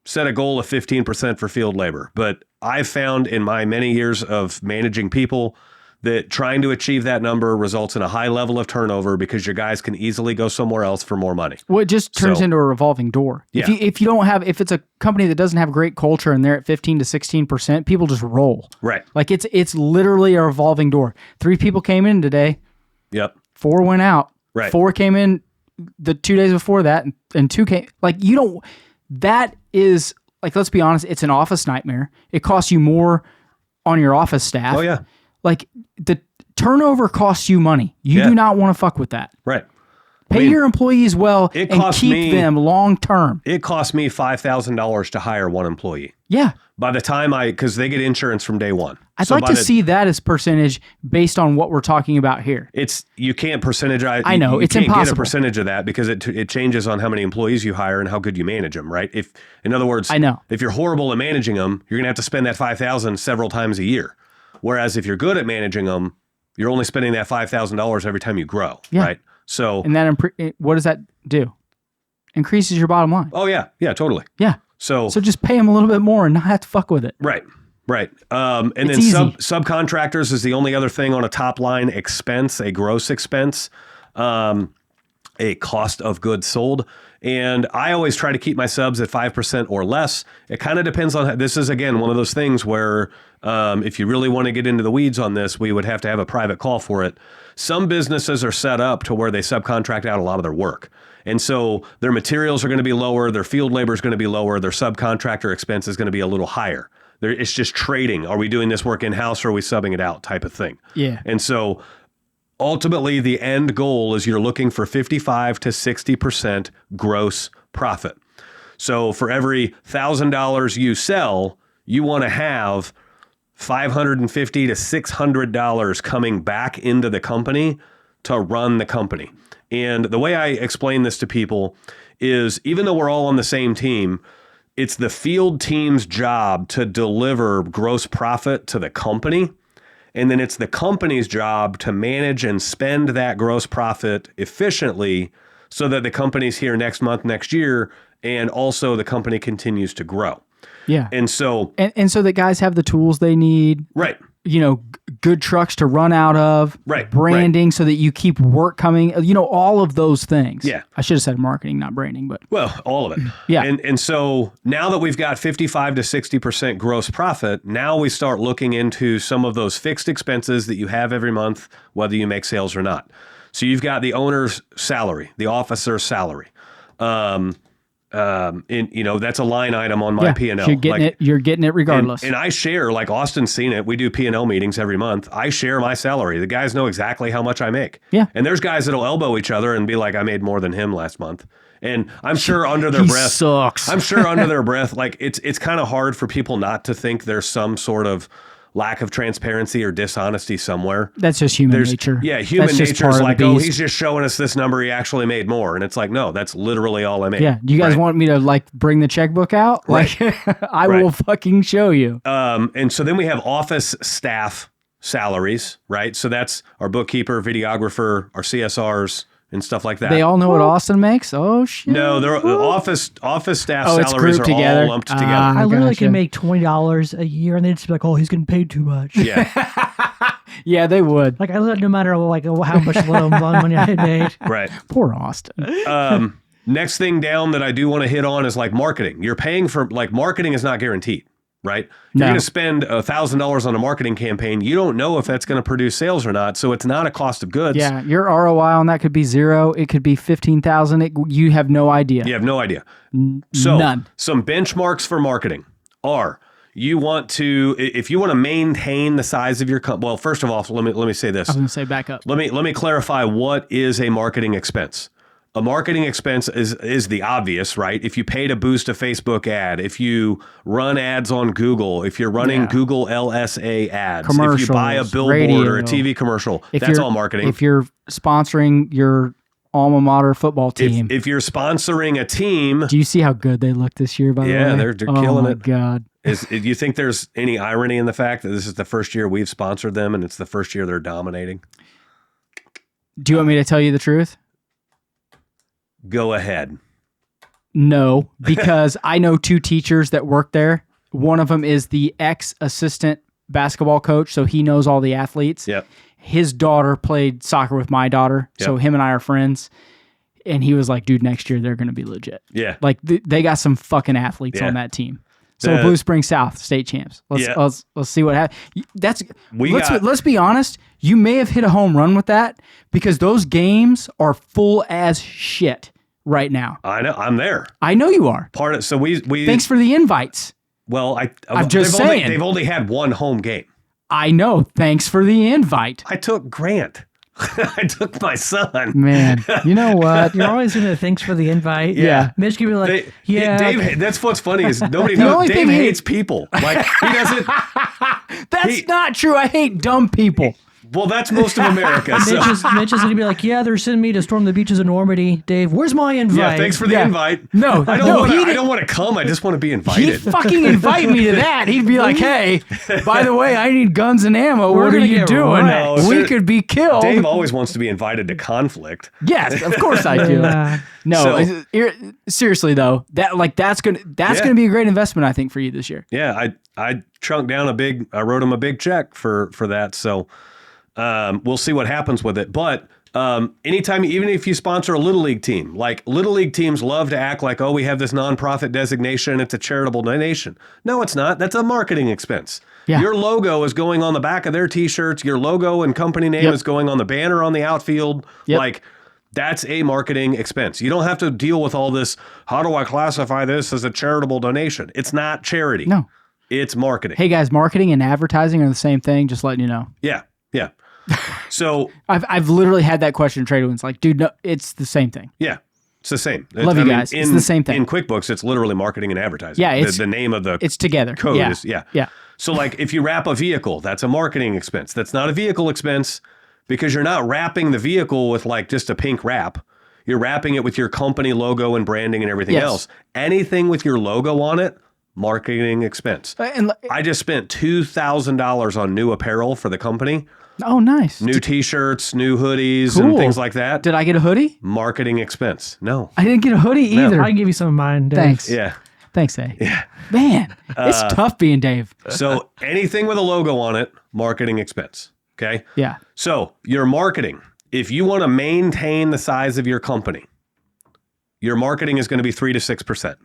set a goal of 15% for field labor. But I've found in my many years of managing people that trying to achieve that number results in a high level of turnover because your guys can easily go somewhere else for more money. Well, it just turns into a revolving door. Yeah. If it's a company that doesn't have great culture and they're at 15 to 16%, people just roll. Right. Like it's literally a revolving door. 3 people came in today. Yep. 4 went out. Right. 4 came in the 2 days before that, and 2 came. Like that is like, let's be honest, it's an office nightmare. It costs you more on your office staff. Oh yeah. Like the turnover costs you money. You do not want to fuck with that. Right. Pay your employees well and keep them long term. It cost me $5,000 to hire one employee. Yeah. By the time because they get insurance from day one. I'd like to see that as percentage based on what we're talking about here. You can't percentage. I know it's impossible. You can't get a impossible. percentage of that because it changes on how many employees you hire and how good you manage them. Right. In other words, I know if you're horrible at managing them, you're gonna have to spend that $5,000 several times a year. Whereas if you're good at managing them, you're only spending that $5,000 every time you grow. Yeah. Right. So and that what does that do? Increases your bottom line. Oh yeah, totally. Yeah. So just pay them a little bit more and not have to fuck with it. Right. And then subcontractors is the only other thing on a top line expense, a gross expense, a cost of goods sold. And I always try to keep my subs at 5% or less. It kind of depends on this is, again, one of those things where if you really want to get into the weeds on this, we would have to have a private call for it. Some businesses are set up to where they subcontract out a lot of their work. And so their materials are going to be lower, their field labor is going to be lower, their subcontractor expense is going to be a little higher. It's just trading. Are we doing this work in-house or are we subbing it out type of thing? Yeah. And so ultimately the end goal is you're looking for 55 to 60% gross profit. So for every $1,000 you sell, you want to have $550 to $600 coming back into the company to run the company. And the way I explain this to people is even though we're all on the same team, it's the field team's job to deliver gross profit to the company. And then it's the company's job to manage and spend that gross profit efficiently so that the company's here next month, next year, and also the company continues to grow. Yeah. And so the guys have the tools they need. Right. Good trucks to run out of. Right. Branding so that you keep work coming. All of those things. Yeah. I should have said marketing, not branding, but. Well, all of it. Yeah. And so now that we've got 55 to 60% gross profit, now we start looking into some of those fixed expenses that you have every month, whether you make sales or not. So you've got the owner's salary, the officer's salary. That's a line item on my P&L. You're getting it regardless. And I share, like Austin's seen it. We do P&L meetings every month. I share my salary. The guys know exactly how much I make. Yeah. And there's guys that'll elbow each other and be like, I made more than him last month. And I'm sure under their breath, sucks. I'm sure under their breath, like it's kind of hard for people not to think there's some sort of lack of transparency or dishonesty somewhere. That's just human nature. Yeah, human That's just nature part is of the like, oh, beast. he's just showing us this number. He actually made more. And it's like, no, that's literally all I made. Yeah. Do you guys Right. want me to like bring the checkbook out? Right. Like, I will fucking show you. And so then we have office staff salaries, right? So that's our bookkeeper, videographer, our CSRs, and stuff like that. They all know what Austin makes? Oh, shit. No, they're office staff Oh, it's salaries grouped are together? all lumped together. I literally gotcha. can make $20 a year, and they just be like, "Oh, he's getting paid too much." Yeah, Yeah, they would. Like I let no matter like how much little money I had made. right. Poor Austin. Next thing down that I do want to hit on is like marketing. You're paying for like marketing is not guaranteed, right? You're No. going to spend $1,000 on a marketing campaign. You don't know if that's going to produce sales or not. So it's not a cost of goods. Yeah, your ROI on that could be 0. It could be 15,000. You have no idea. You have no idea. So None. some benchmarks for marketing are you want to, if you want to maintain the size of your company. Well, first of all, let me say this. I was going to say back up. Let me clarify what is a marketing expense. A marketing expense is the obvious, right? If you pay to boost a Facebook ad, if you run ads on Google, if you're running Google LSA ads, if you buy a Commercials, billboard or a radio. TV commercial, If that's you're- all marketing. If you're sponsoring your alma mater football team, If you're sponsoring a team, do you see how good they look this year, by the way? Yeah, they're killing Oh, it. my God. do you think there's any irony in the fact that this is the first year we've sponsored them and it's the first year they're dominating? Do you want me to tell you the truth? Go ahead. No, because I know 2 teachers that work there. One of them is the ex-assistant basketball coach, so he knows all the athletes. Yep. His daughter played soccer with my daughter, so Yep. him and I are friends. And he was like, dude, next year they're going to be legit. Yeah. Like they got some fucking athletes Yeah. on that team. So The- Blue Spring South state champs. Let's see what happens. Let's be honest. You may have hit a home run with that because those games are full as shit right now. I know. I'm there. I know you are. So we Thanks for the invites. well, I'm just saying. They've only had one home game. I know. Thanks for the invite. I took Grant. I took my son. Man, you know what? You're always doing the thanks for the invite. Yeah. Mitch can be like, Dave. That's what's funny is nobody The knows. only Dave thing he- hates people. Like he doesn't. That's not true. I hate dumb people. Well, that's most of America. So. Mitch is going to be like, yeah, they're sending me to storm the beaches of Normandy. Dave, where's my invite? Yeah, thanks for the invite. No, I don't want to come. I just want to be He'd invited. fucking invite me to that. He'd be like, hey, by the way, I need guns and ammo. We're What are gonna you get doing? wrecked. We could be killed. Dave always wants to be invited to conflict. Yes, of course I do. Yeah. No, seriously though, that's gonna be a great investment, I think, for you this year. Yeah, I chunked down I wrote him a big check for that. So we'll see what happens with it. But anytime, even if you sponsor a Little League team, like Little League teams love to act like, oh, we have this nonprofit designation. It's a charitable donation. No, it's not. That's a marketing expense. Yeah. Your logo is going on the back of their T-shirts. Your logo and company name Yep. is going on the banner on the outfield. Yep. Like, that's a marketing expense. You don't have to deal with all this. How do I classify this as a charitable donation? It's not charity. No. It's marketing. Hey guys, marketing and advertising are the same thing. Just letting you know. Yeah. Yeah. So, I've literally had that question traded. It's like, dude, no, it's the same thing. yeah, it's the same. Love you guys. It's the same thing. In QuickBooks, it's literally marketing and advertising. Yeah, it's- the name of the It's together. code yeah. is, yeah. Yeah. So like if you wrap a vehicle, that's a marketing expense. That's not a vehicle expense because you're not wrapping the vehicle with like just a pink wrap. You're wrapping it with your company logo and branding and everything Yes. else. Anything with your logo on it, marketing expense. And I just spent $2,000 on new apparel for the company. oh, nice. New T-shirts, new hoodies, and Cool. things like that. Did I get a hoodie? Marketing expense. No. I didn't get a hoodie either. I can give you some of mine, Dave. Thanks. Yeah. Thanks, Dave. Yeah. Man, it's tough being Dave. So anything with a logo on it, marketing expense. Okay. Yeah. So your marketing, if you want to maintain the size of your company, your marketing is going to be 3 to 6%.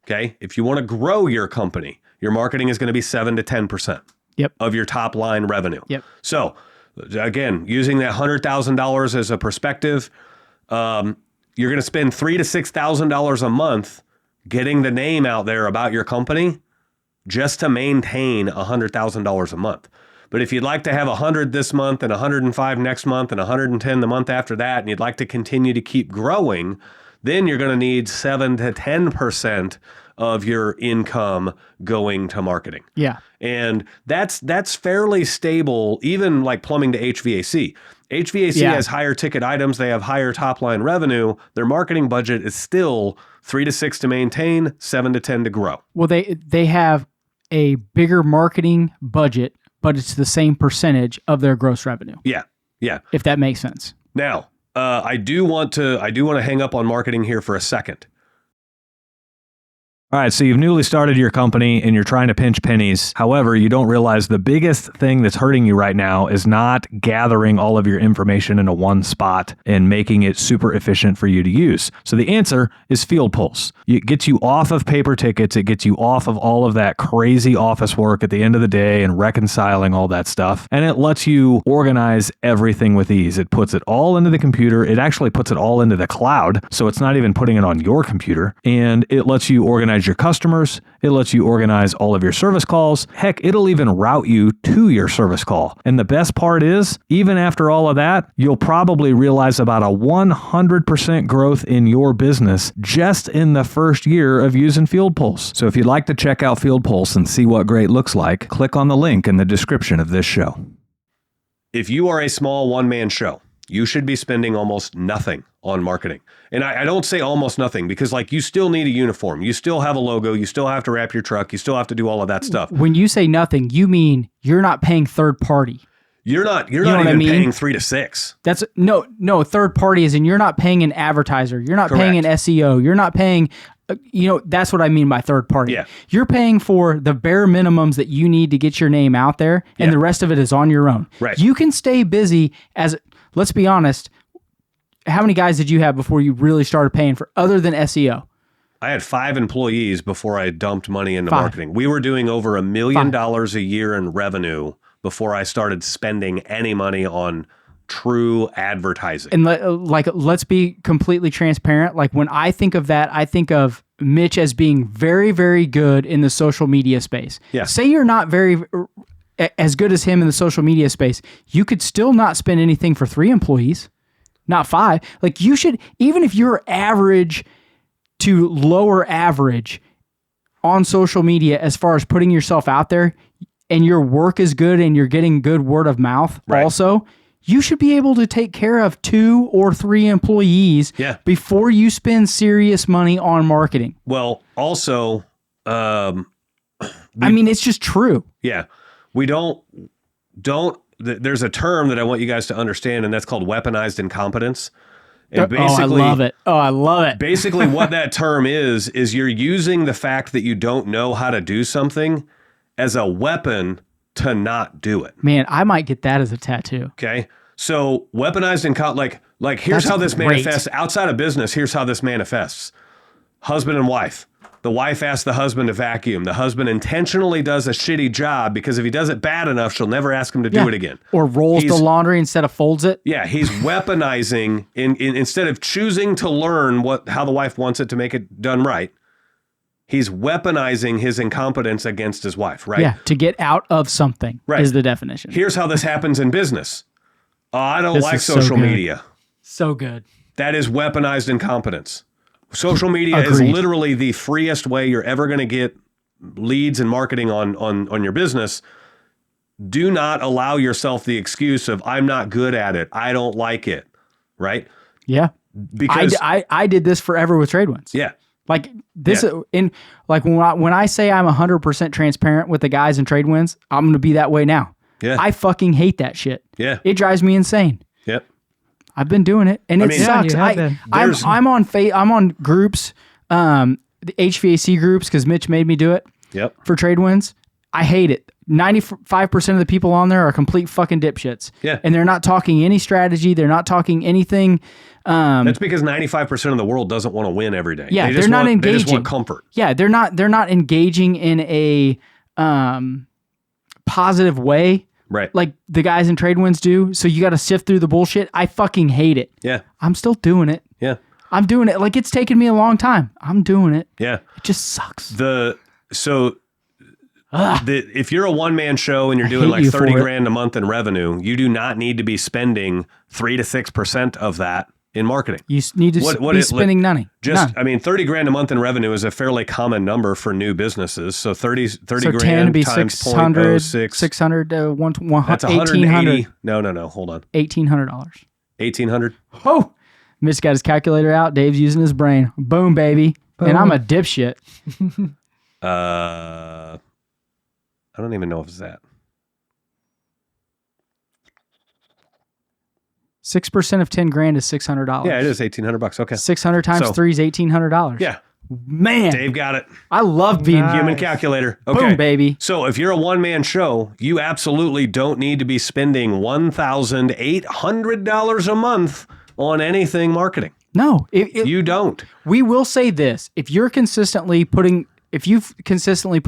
Okay. If you want to grow your company, your marketing is going to be 7 to 10%. Yep. Of your top line revenue. Yep. So again, using that $100,000 as a perspective, you're going to spend $3,000 to $6,000 a month getting the name out there about your company just to maintain $100,000 a month. But if you'd like to have 100 this month and 105 next month and 110 the month after that, and you'd like to continue to keep growing, then you're going to need 7 to 10% of your income going to marketing. Yeah. And that's fairly stable, even like plumbing to HVAC. HVAC Yeah. has higher ticket items. They have higher top line revenue. Their marketing budget is still 3 to 6 to maintain, 7 to 10 to grow. Well, they have a bigger marketing budget, but it's the same percentage of their gross revenue. Yeah. Yeah. If that makes sense. Now, I do want to hang up on marketing here for a second. All right, so you've newly started your company and you're trying to pinch pennies. However, you don't realize the biggest thing that's hurting you right now is not gathering all of your information into one spot and making it super efficient for you to use. So the answer is Field Pulse. It gets you off of paper tickets. It gets you off of all of that crazy office work at the end of the day and reconciling all that stuff. And it lets you organize everything with ease. It puts it all into the computer. It actually puts it all into the cloud. So it's not even putting it on your computer. And it lets you organize your customers. It lets you organize all of your service calls. Heck, it'll even route you to your service call. And the best part is, even after all of that, you'll probably realize about a 100% growth in your business just in the first year of using Field Pulse. So if you'd like to check out Field Pulse and see what great looks like, click on the link in the description of this show. If you are a small one-man show, you should be spending almost nothing on marketing. And I don't say almost nothing because like you still need a uniform. You still have a logo. You still have to wrap your truck. You still have to do all of that stuff. When you say nothing, you mean you're not paying third party. You're not know what even I mean? paying 3 to 6. That's no third party is in you're not paying an advertiser. You're not paying an Correct. SEO. You're not paying, that's what I mean by third party. Yeah. You're paying for the bare minimums that you need to get your name out there, and Yeah. the rest of it is on your own. Right. You can stay busy let's be honest, how many guys did you have before you really started paying for other than SEO? I had 5 employees before I dumped money into 5. marketing. We were doing over $1 million a year in revenue before I started spending any money on true advertising. And let's be completely transparent. Like when I think of that, I think of Mitch as being very, very good in the social media space. Yeah. Say you're not as good as him in the social media space, you could still not spend anything for 3 employees, not 5. Like you should, even if you're average to lower average on social media as far as putting yourself out there and your work is good and you're getting good word of mouth Right. also, you should be able to take care of 2 or 3 employees Yeah. before you spend serious money on marketing. Well, also, I mean, it's just true. yeah, we don't, there's a term that I want you guys to understand, and that's called weaponized incompetence. And basically, I love it. Oh, I love it. basically what that term is you're using the fact that you don't know how to do something as a weapon to not do it. Man, I might get that as a tattoo. Okay. So weaponized like here's That's how this great. manifests outside of business. Here's how this manifests. Husband and wife. The wife asks the husband to vacuum. The husband intentionally does a shitty job because if he does it bad enough, she'll never ask him to do it again. Or rolls the laundry instead of folds it. Yeah, he's weaponizing instead of choosing to learn how the wife wants it to make it done right. He's weaponizing his incompetence against his wife, right? Yeah, to get out of something Right. is the definition. Here's how this happens in business. I don't This like is so social good. media. So good. That is weaponized incompetence. Social media is Agreed. literally the freest way you're ever going to get leads and marketing on your business. Do not allow yourself the excuse of I'm not good at it. I don't like it. Right? Yeah. Because I did this forever with TradeWinds. yeah. Like this Yeah. when I say I'm 100% transparent with the guys in TradeWinds, I'm going to be that way now. Yeah. I fucking hate that shit. Yeah. It drives me insane. Yep. I've been doing it and it mean- Yeah, sucks. you have been. I'm on groups, the HVAC groups cuz Mitch made me do it Yep. for TradeWinds. I hate it. 95% of the people on there are complete fucking dipshits. Yeah. And they're not talking any strategy, they're not talking anything. That's because 95% of the world doesn't want to win every day. Yeah, They just they're not want, They just engaging. want comfort. Yeah, they're not engaging in a positive way Right. like the guys in TradeWinds do. So you got to sift through the bullshit. I fucking hate it. Yeah. I'm still doing it. Yeah. I'm doing it. Like it's taken me a long time. I'm doing it. Yeah. It just sucks. If you're a one-man show and you're doing hate like you 30 for it. grand a month in revenue, you do not need to be spending 3 to 6% of that in marketing. You need to be spending money. Just, None. I mean, 30 grand a month in revenue is a fairly common number for new businesses. So 30 so grand 10 would be times 600, 0.06. 600 to That's 1,800. No, hold on. $1,800. 1,800. Oh, Mitch got his calculator out. Dave's using his brain. Boom, baby. Boom. And I'm a dipshit. I don't even know if it's that. 6% of 10 grand is $600. Yeah, it is $1,800. Okay. 600 times So- 3 is $1,800. Yeah. Man, Dave got it. I love being Nice. Human calculator. Okay. Boom, baby. So if you're a one-man show, you absolutely don't need to be spending $1,800 a month on anything marketing. No, You don't. we will say this. If you've consistently put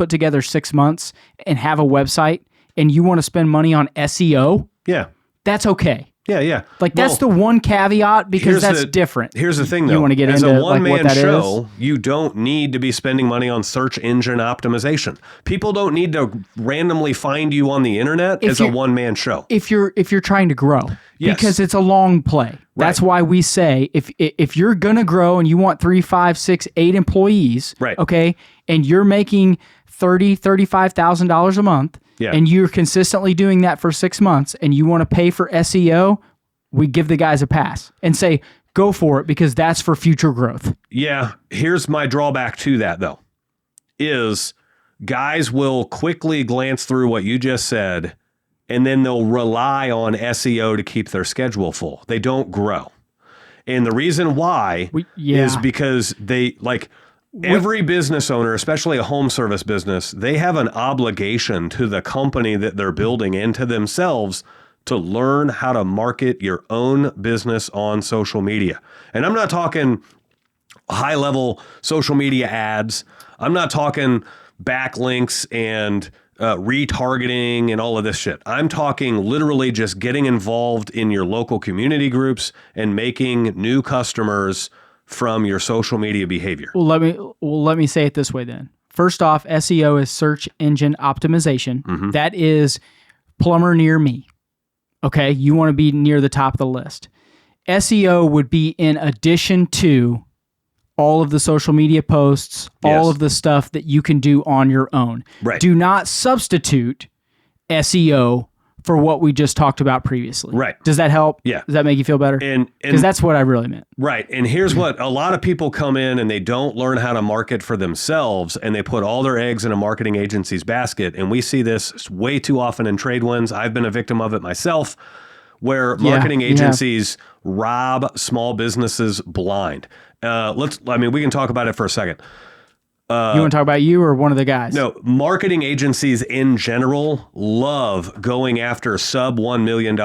together 6 months and have a website and you want to spend money on SEO, Yeah. that's okay. Yeah. Like that's the one caveat because here's that's the- different. Here's the thing, though. You want to get As into a like one-man what that is? show, you don't need to be spending money on search engine optimization. People don't need to randomly find you on the internet If as a you're- one-man show. If you're trying to grow, Yes. because it's a long play. That's why we say if you're gonna grow and you want 3, 5, 6, 8 employees, Right. okay, and you're making $35,000 a month, Yeah. and you're consistently doing that for 6 months, and you want to pay for SEO, we give the guys a pass and say go for it because that's for future growth. Yeah, here's my drawback to that, though, is guys will quickly glance through what you just said, and then they'll rely on SEO to keep their schedule full. They don't grow. And the reason why is because every business owner, especially a home service business, they have an obligation to the company that they're building and to themselves to learn how to market your own business on social media. And I'm not talking high-level social media ads. I'm not talking backlinks and retargeting and all of this shit. I'm talking literally just getting involved in your local community groups and making new customers from your social media behavior. Well, let me say it this way then. First off, SEO is search engine optimization. Mm-hmm. That is plumber near me. Okay, you want to be near the top of the list. SEO would be in addition to all of the social media posts, all Yes. of the stuff that you can do on your own. Right. Do not substitute SEO for what we just talked about previously. Right. Does that help? Yeah. Does that make you feel better? And Because that's what I really meant. right. And here's what a lot of people come in and they don't learn how to market for themselves and they put all their eggs in a marketing agency's basket. And we see this way too often in trade wins. I've been a victim of it myself, where marketing agencies rob small businesses blind. We can talk about it for a second. You want to talk about you or one of the guys? No, marketing agencies in general love going after sub $1 million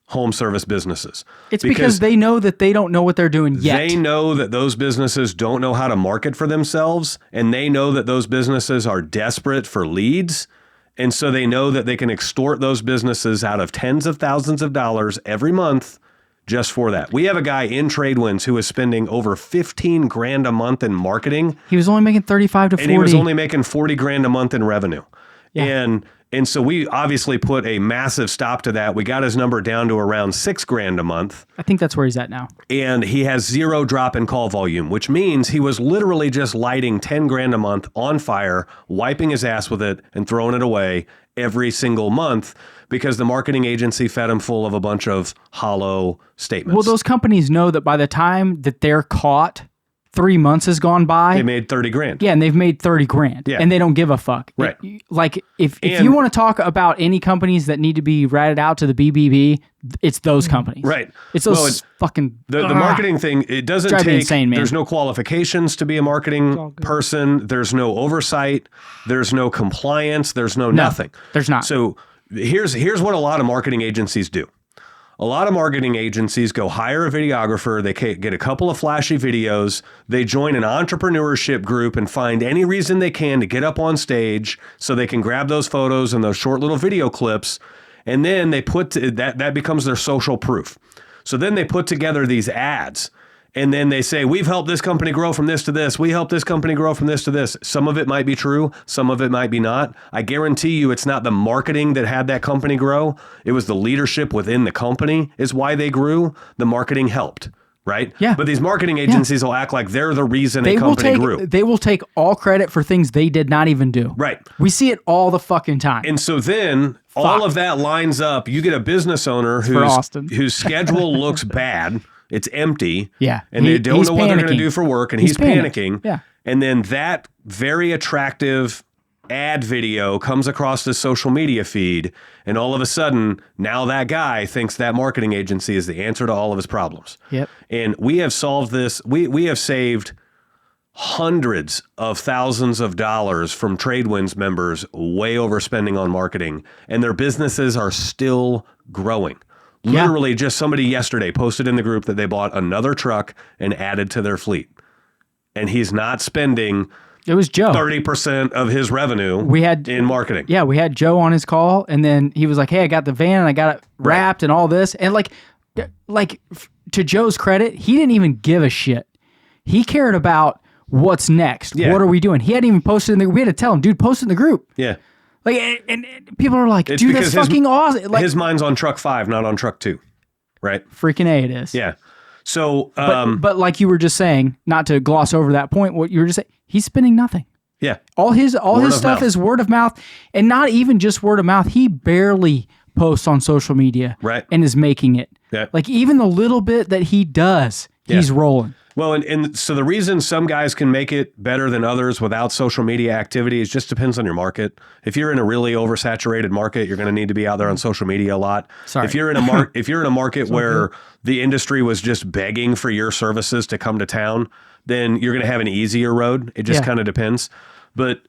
home service businesses. It's because they know that they don't know what they're doing yet. They know that those businesses don't know how to market for themselves, and they know that those businesses are desperate for leads. And so they know that they can extort those businesses out of tens of thousands of dollars every month just for that. We have a guy in Tradewinds who is spending over 15 grand a month in marketing. He was only making 35 to 40. And he was only making 40 grand a month in revenue. Yeah. And so we obviously put a massive stop to that. We got his number down to around 6 grand a month. I think that's where he's at now. And he has 0 drop in call volume, which means he was literally just lighting 10 grand a month on fire, wiping his ass with it and throwing it away every single month because the marketing agency fed him full of a bunch of hollow statements. Well, those companies know that by the time that they're caught, 3 months has gone by. They made 30 grand. Yeah, and they've made 30 grand. Yeah. And they don't give a fuck. Right. Like, if you want to talk about any companies that need to be ratted out to the BBB, it's those companies. Right. It's those fucking... The marketing thing, it doesn't Drive me take... insane, man. There's no qualifications to be a marketing person. There's no oversight. There's no compliance. There's no nothing. There's not. So here's what a lot of marketing agencies do. A lot of marketing agencies go hire a videographer. They get a couple of flashy videos. They join an entrepreneurship group and find any reason they can to get up on stage so they can grab those photos and those short little video clips. And then they put that becomes their social proof. So then they put together these ads. And then they say, we've helped this company grow from this to this. We helped this company grow from this to this. Some of it might be true. Some of it might be not. I guarantee you it's not the marketing that had that company grow. It was the leadership within the company is why they grew. The marketing helped. right? Yeah. But these marketing agencies will act like they're the reason a company grew. They will take all credit for things they did not even do. Right. We see it all the fucking time. And so then all of that lines up. You get a business owner whose schedule looks bad. It's empty. Yeah. And they don't know what they're going to do for work. And he's panicking. Yeah. And then that very attractive ad video comes across the social media feed. And all of a sudden, now that guy thinks that marketing agency is the answer to all of his problems. Yep. And we have solved this. We have saved hundreds of thousands of dollars from Tradewinds members way overspending on marketing. And their businesses are still growing. Literally, just somebody yesterday posted in the group that they bought another truck and added to their fleet. And he's not spending... It was Joe. 30% of his revenue in marketing. Yeah, we had Joe on his call, and then he was like, hey, I got the van, and I got it wrapped and all this. And like to Joe's credit, he didn't even give a shit. He cared about what's next. Yeah. What are we doing? He hadn't even posted in the... We had to tell him, dude, post it in the group. Yeah. Like, and people are like, dude, that's fucking awesome. Like, his mind's on truck 5, not on truck 2. Right? Freaking A it is. Yeah. So, but like you were just saying, not to gloss over that point, what you were just saying, he's spending nothing. Yeah. All his stuff is word of mouth, and not even just word of mouth. He barely posts on social media, right, and is making it. Yeah. Like even the little bit that he does, he's rolling. Well, and so the reason some guys can make it better than others without social media activity is just depends on your market. If you're in a really oversaturated market, you're going to need to be out there on social media a lot. Sorry. If you're in a market where the industry was just begging for your services to come to town, then you're going to have an easier road. It just kind of depends. But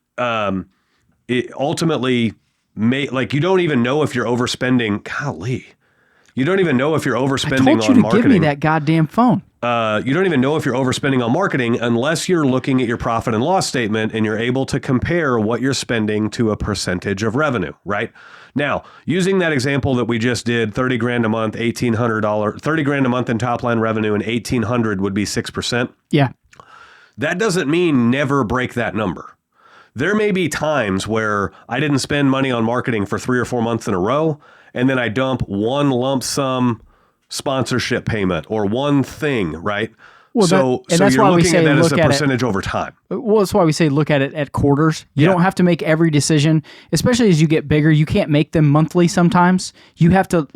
it ultimately you don't even know if you're overspending. Golly. You don't even know if you're overspending on marketing. I told you to give me that goddamn phone. You don't even know if you're overspending on marketing unless you're looking at your profit and loss statement and you're able to compare what you're spending to a percentage of revenue, right? Now, using that example that we just did, 30 grand a month, $1,800, 30 grand a month in top line revenue and 1,800 would be 6%. Yeah. That doesn't mean never break that number. There may be times where I didn't spend money on marketing for 3 or 4 months in a row, and then I dump one lump sum sponsorship payment or one thing, right? Well, so you're looking at that as a percentage over time. Well, that's why we say look at it at quarters. You don't have to make every decision, especially as you get bigger. You can't make them monthly sometimes. You have to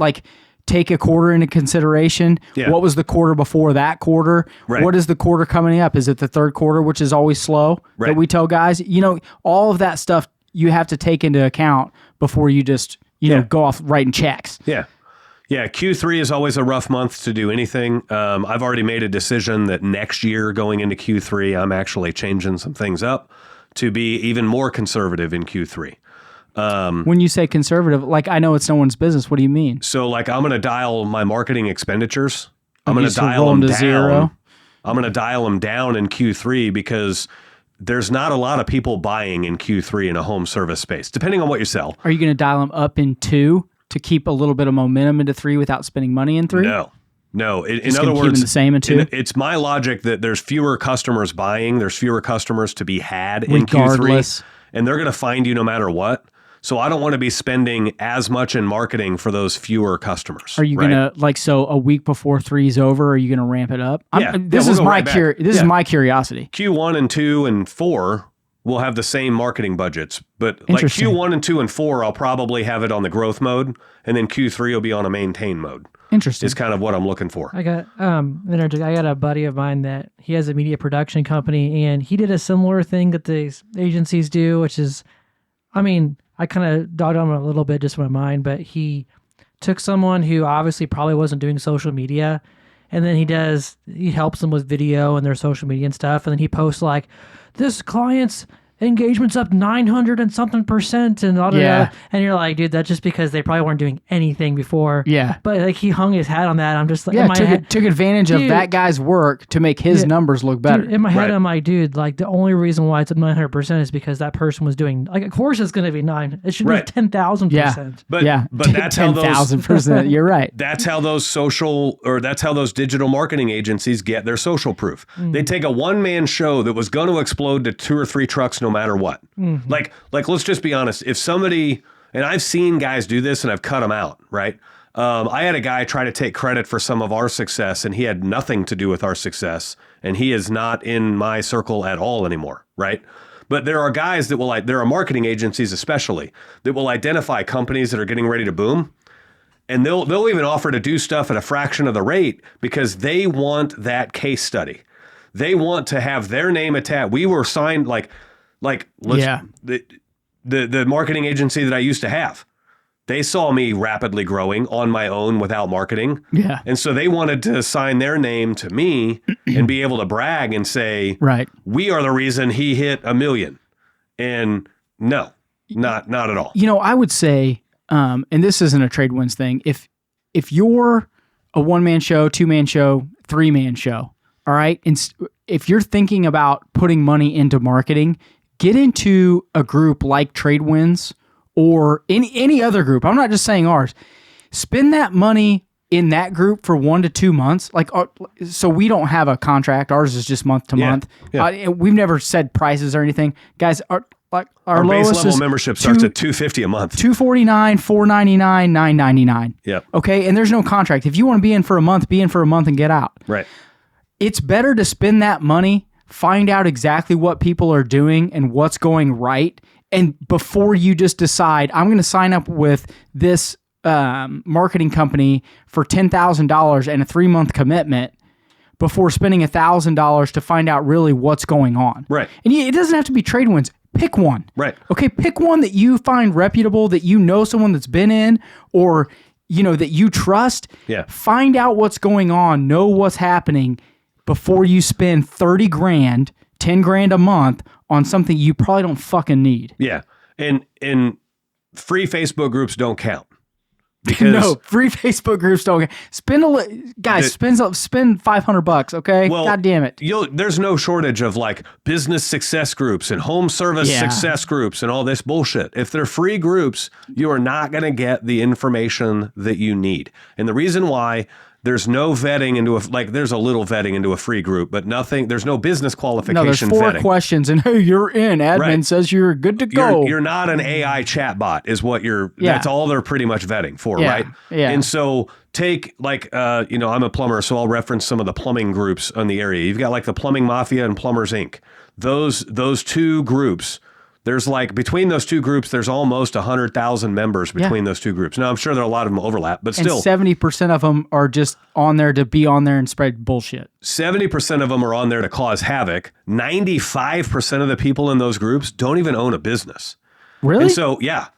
take a quarter into consideration. Yeah. What was the quarter before that quarter? Right. What is the quarter coming up? Is it the third quarter, which is always slow, that we tell guys? All of that stuff you have to take into account before you just go off writing checks. Yeah. Yeah, Q3 is always a rough month to do anything. I've already made a decision that next year going into Q3, I'm actually changing some things up to be even more conservative in Q3. When you say conservative, I know it's no one's business. What do you mean? So I'm going to dial my marketing expenditures. I'm going to dial them down. Zero. I'm going to dial them down in Q3 because there's not a lot of people buying in Q3 in a home service space, depending on what you sell. Are you going to dial them up in 2 to keep a little bit of momentum into 3 without spending money in 3? No. In other words, keep them the same in 2? It's my logic that there's fewer customers buying. There's fewer customers to be had regardless. In Q3, and they're going to find you no matter what. So I don't want to be spending as much in marketing for those fewer customers. Are you going to so a week before 3 is over? Are you going to ramp it up? This is my curiosity. Q1 and 2 and 4 will have the same marketing budgets, but Q1 and 2 and 4, I'll probably have it on the growth mode, and then Q3 will be on a maintain mode. Interesting. Is kind of what I'm looking for. I got a buddy of mine that he has a media production company, and he did a similar thing that these agencies do, which is, I kind of dogged on him a little bit just in my mind, but he took someone who obviously probably wasn't doing social media, and then he helps them with video and their social media and stuff, and then he posts this client's engagement's up 900 and something percent and all that. And you're like, dude, that's just because they probably weren't doing anything before. Yeah. But he hung his hat on that. I'm just took advantage of that guy's work to make his numbers look better. Dude, in my head, I'm like, dude, the only reason why it's up 900% is because that person was doing, of course it's going to be 9. It should be 10,000%. Yeah. But that's how those 10,000%. You're right. That's how those digital marketing agencies get their social proof. They take a one-man show that was going to explode to 2 or 3 trucks no matter what. Let's just be honest. If somebody, and I've seen guys do this and I've cut them out, right? I had a guy try to take credit for some of our success, and he had nothing to do with our success, and he is not in my circle at all anymore, right? But there are guys that will, there are marketing agencies especially, that will identify companies that are getting ready to boom, and they'll even offer to do stuff at a fraction of the rate because they want that case study. They want to have their name attached. We were signed the marketing agency that I used to have. They saw me rapidly growing on my own without marketing. Yeah. And so they wanted to sign their name to me and be able to brag and say, right, we are the reason he hit 1 million. And no, not at all. I would say, and this isn't a trade wins thing. If you're a 1-man show, 2-man show, 3-man show, all right, and if you're thinking about putting money into marketing, get into a group like Tradewinds or any other group. I'm not just saying ours. Spend that money in that group for 1 to 2 months. So we don't have a contract. Ours is just month to month. Yeah. We've never said prices or anything. Guys, our base level membership starts at $250 a month. $249, $499, $999. Yep. Okay, and there's no contract. If you want to be in for a month, be in for a month and get out. Right. It's better to spend that money, find out exactly what people are doing and what's going right, and before you just decide, I'm going to sign up with this marketing company for $10,000 and a 3-month commitment before spending $1,000 to find out really what's going on. Right. And it doesn't have to be Tradewinds. Pick one. Right. Okay, pick one that you find reputable, that you know someone that's been in, or that you trust. Yeah. Find out what's going on, know what's happening before you spend $30,000, $10,000 a month on something you probably don't fucking need. Yeah. And free Facebook groups don't count. Because no, free Facebook groups don't. Spend spend $500, okay? Well, God damn it. There's no shortage of business success groups and home service success groups and all this bullshit. If they're free groups, you are not going to get the information that you need. And the reason why there's no vetting into there's a little vetting into a free group, but nothing, there's no business qualification vetting. No, there's 4 questions and hey, you're in. Admin says you're good to go. You're not an AI chatbot is what that's all they're pretty much vetting for, right? Yeah. And so take I'm a plumber, so I'll reference some of the plumbing groups in the area. You've got the Plumbing Mafia and Plumbers Inc. Those two groups, there's between those two groups, there's almost 100,000 members between those two groups. Now, I'm sure there are a lot of them overlap, but still. And 70% of them are just on there to be on there and spread bullshit. 70% of them are on there to cause havoc. 95% of the people in those groups don't even own a business. Really? And so, yeah.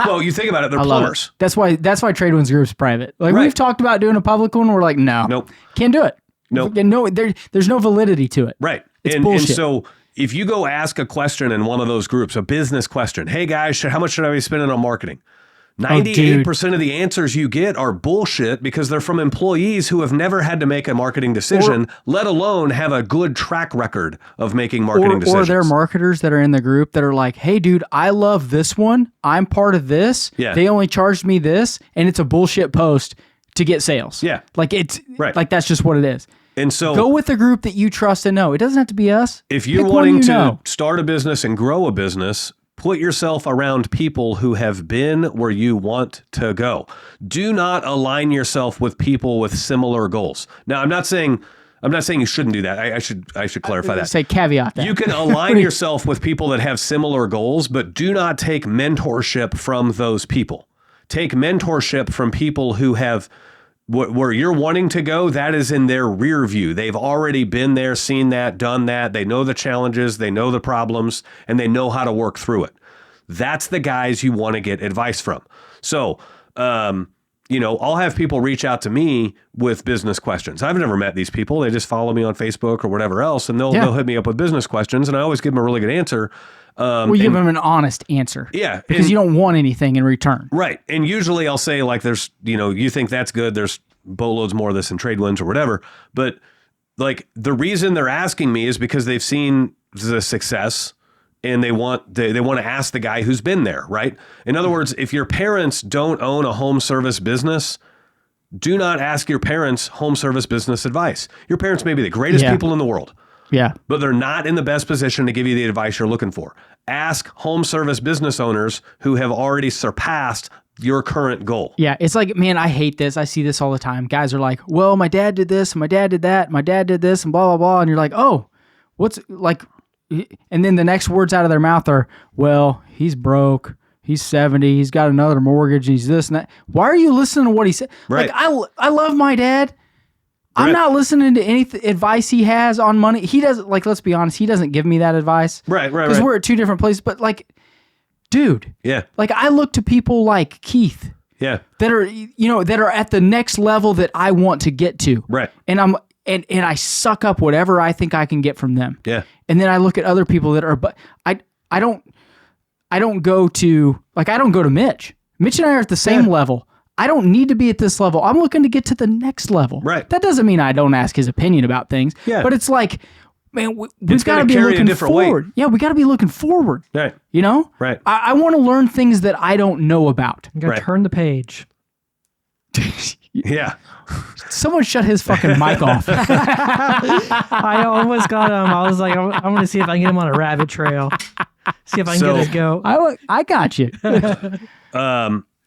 Well, you think about it, they're plumbers. That's why Tradewinds Group's private. We've talked about doing a public one. We're like, no. Nope. Can't do it. Nope. No, there's no validity to it. Right. It's bullshit. And so if you go ask a question in one of those groups, a business question, hey guys, how much should I be spending on marketing? 98% of the answers you get are bullshit because they're from employees who have never had to make a marketing decision, let alone have a good track record of making marketing decisions. Or they're marketers that are in the group that are like, hey dude, I love this one. I'm part of this. Yeah. They only charged me this, and it's a bullshit post to get sales. Yeah. It's that's just what it is. And so go with a group that you trust and know. It doesn't have to be us. If you're wanting to start a business and grow a business, put yourself around people who have been where you want to go. Do not align yourself with people with similar goals. Now, I'm not saying you shouldn't do that. I should clarify that. Say caveat that. You can align yourself with people that have similar goals, but do not take mentorship from those people. Take mentorship from people who have where you're wanting to go, that is in their rear view. They've already been there, seen that, done that. They know the challenges, they know the problems, and they know how to work through it. That's the guys you want to get advice from. So, I'll have people reach out to me with business questions. I've never met these people. They just follow me on Facebook or whatever else, and they'll hit me up with business questions, and I always give them a really good answer. You give them an honest answer. Yeah. Because you don't want anything in return. Right. And usually I'll say there's, you think that's good. There's boatloads more of this in Tradewinds or whatever. But the reason they're asking me is because they've seen the success and they want to ask the guy who's been there. Right. In other words, if your parents don't own a home service business, do not ask your parents home service business advice. Your parents may be the greatest people in the world. Yeah. But they're not in the best position to give you the advice you're looking for. Ask home service business owners who have already surpassed your current goal. Yeah, it's like, man, I hate this. I see this all the time. Guys are like, well, my dad did this, and my dad did that, my dad did this, and blah, blah, blah. And you're like, oh, what's like, and then the next words out of their mouth are, well, he's broke, he's 70, he's got another mortgage, and he's this and that. Why are you listening to what he said? Right. Like, I love my dad. I'm Right. not listening to any advice he has on money. He doesn't, like, let's be honest, he doesn't give me that advice. Right. Because we're at two different places. But, like, dude, Yeah. like, I look to people like Keith Yeah. that are, that are at the next level that I want to get to. Right. And and I suck up whatever I think I can get from them. Yeah. And then I look at other people that are, but I don't go to Mitch. Mitch and I are at the same level. I don't need to be at this level. I'm looking to get to the next level. Right. That doesn't mean I don't ask his opinion about things. Yeah. But it's like, man, we've It's got to gonna be carry a looking different weight. forward. Yeah, we got to be looking forward. Right. Right. I want to learn things that I don't know about. You gotta Right. turn the page. Yeah. Someone shut his fucking mic off. I almost got him. I was like, I'm going to see if I can get him on a rabbit trail. See if I can get his goat. I got you.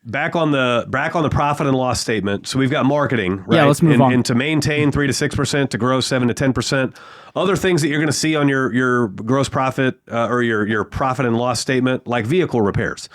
Back on the profit and loss statement. So we've got marketing, right? Yeah, let's move on. And to maintain 3 to 6%, to grow 7 to 10%. Other things that you're going to see on your gross profit or your profit and loss statement, like vehicle repairs.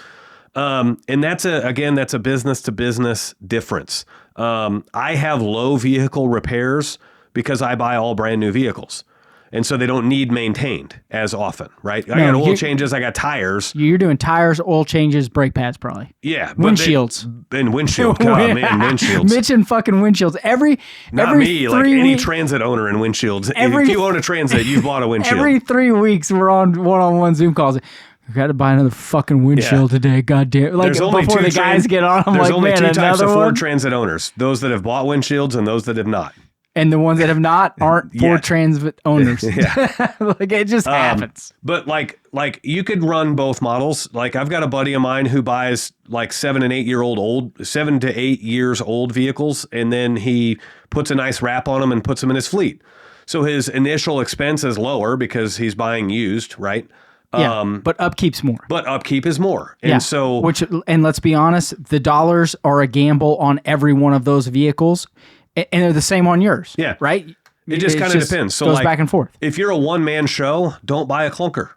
And that's a business to business difference. I have low vehicle repairs because I buy all brand new vehicles. And so they don't need maintained as often, right? I got oil changes, I got tires. You're doing tires, oil changes, brake pads, probably. Yeah. Windshields. And windshield. God, man, windshields. Mitch and fucking windshields. Not every me, like 3 any weeks, transit owner in windshields. Every- If you own a transit, you've bought a windshield. every 3 weeks we're on one-on-one Zoom calls. I got to buy another fucking windshield today. God damn! Like There's only before two the guys get on, I'm There's like, only man, two types another of one. Ford Transit owners: those that have bought windshields and those that have not. And the ones that have not aren't Yeah. Ford Transit owners. Yeah. Like it just happens. But like you could run both models. Like I've got a buddy of mine who buys like 7 to 8 years old vehicles, and then he puts a nice wrap on them and puts them in his fleet. So his initial expense is lower because he's buying used, right? Yeah, but upkeep's more. But upkeep is more. And so and let's be honest, the dollars are a gamble on every one of those vehicles, and they're the same on yours. Yeah. Right? it just kind of depends. So goes like, back and forth. If you're a one-man show, don't buy a clunker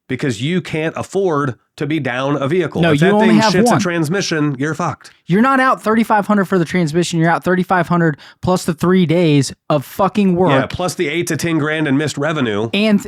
because you can't afford to be down a vehicle. No, if you that only thing have shits one. a transmission, you're fucked. You're not out $3,500 for the transmission. You're out $3,500 plus the 3 days of fucking work. Yeah, plus the 8 to 10 grand in missed revenue. And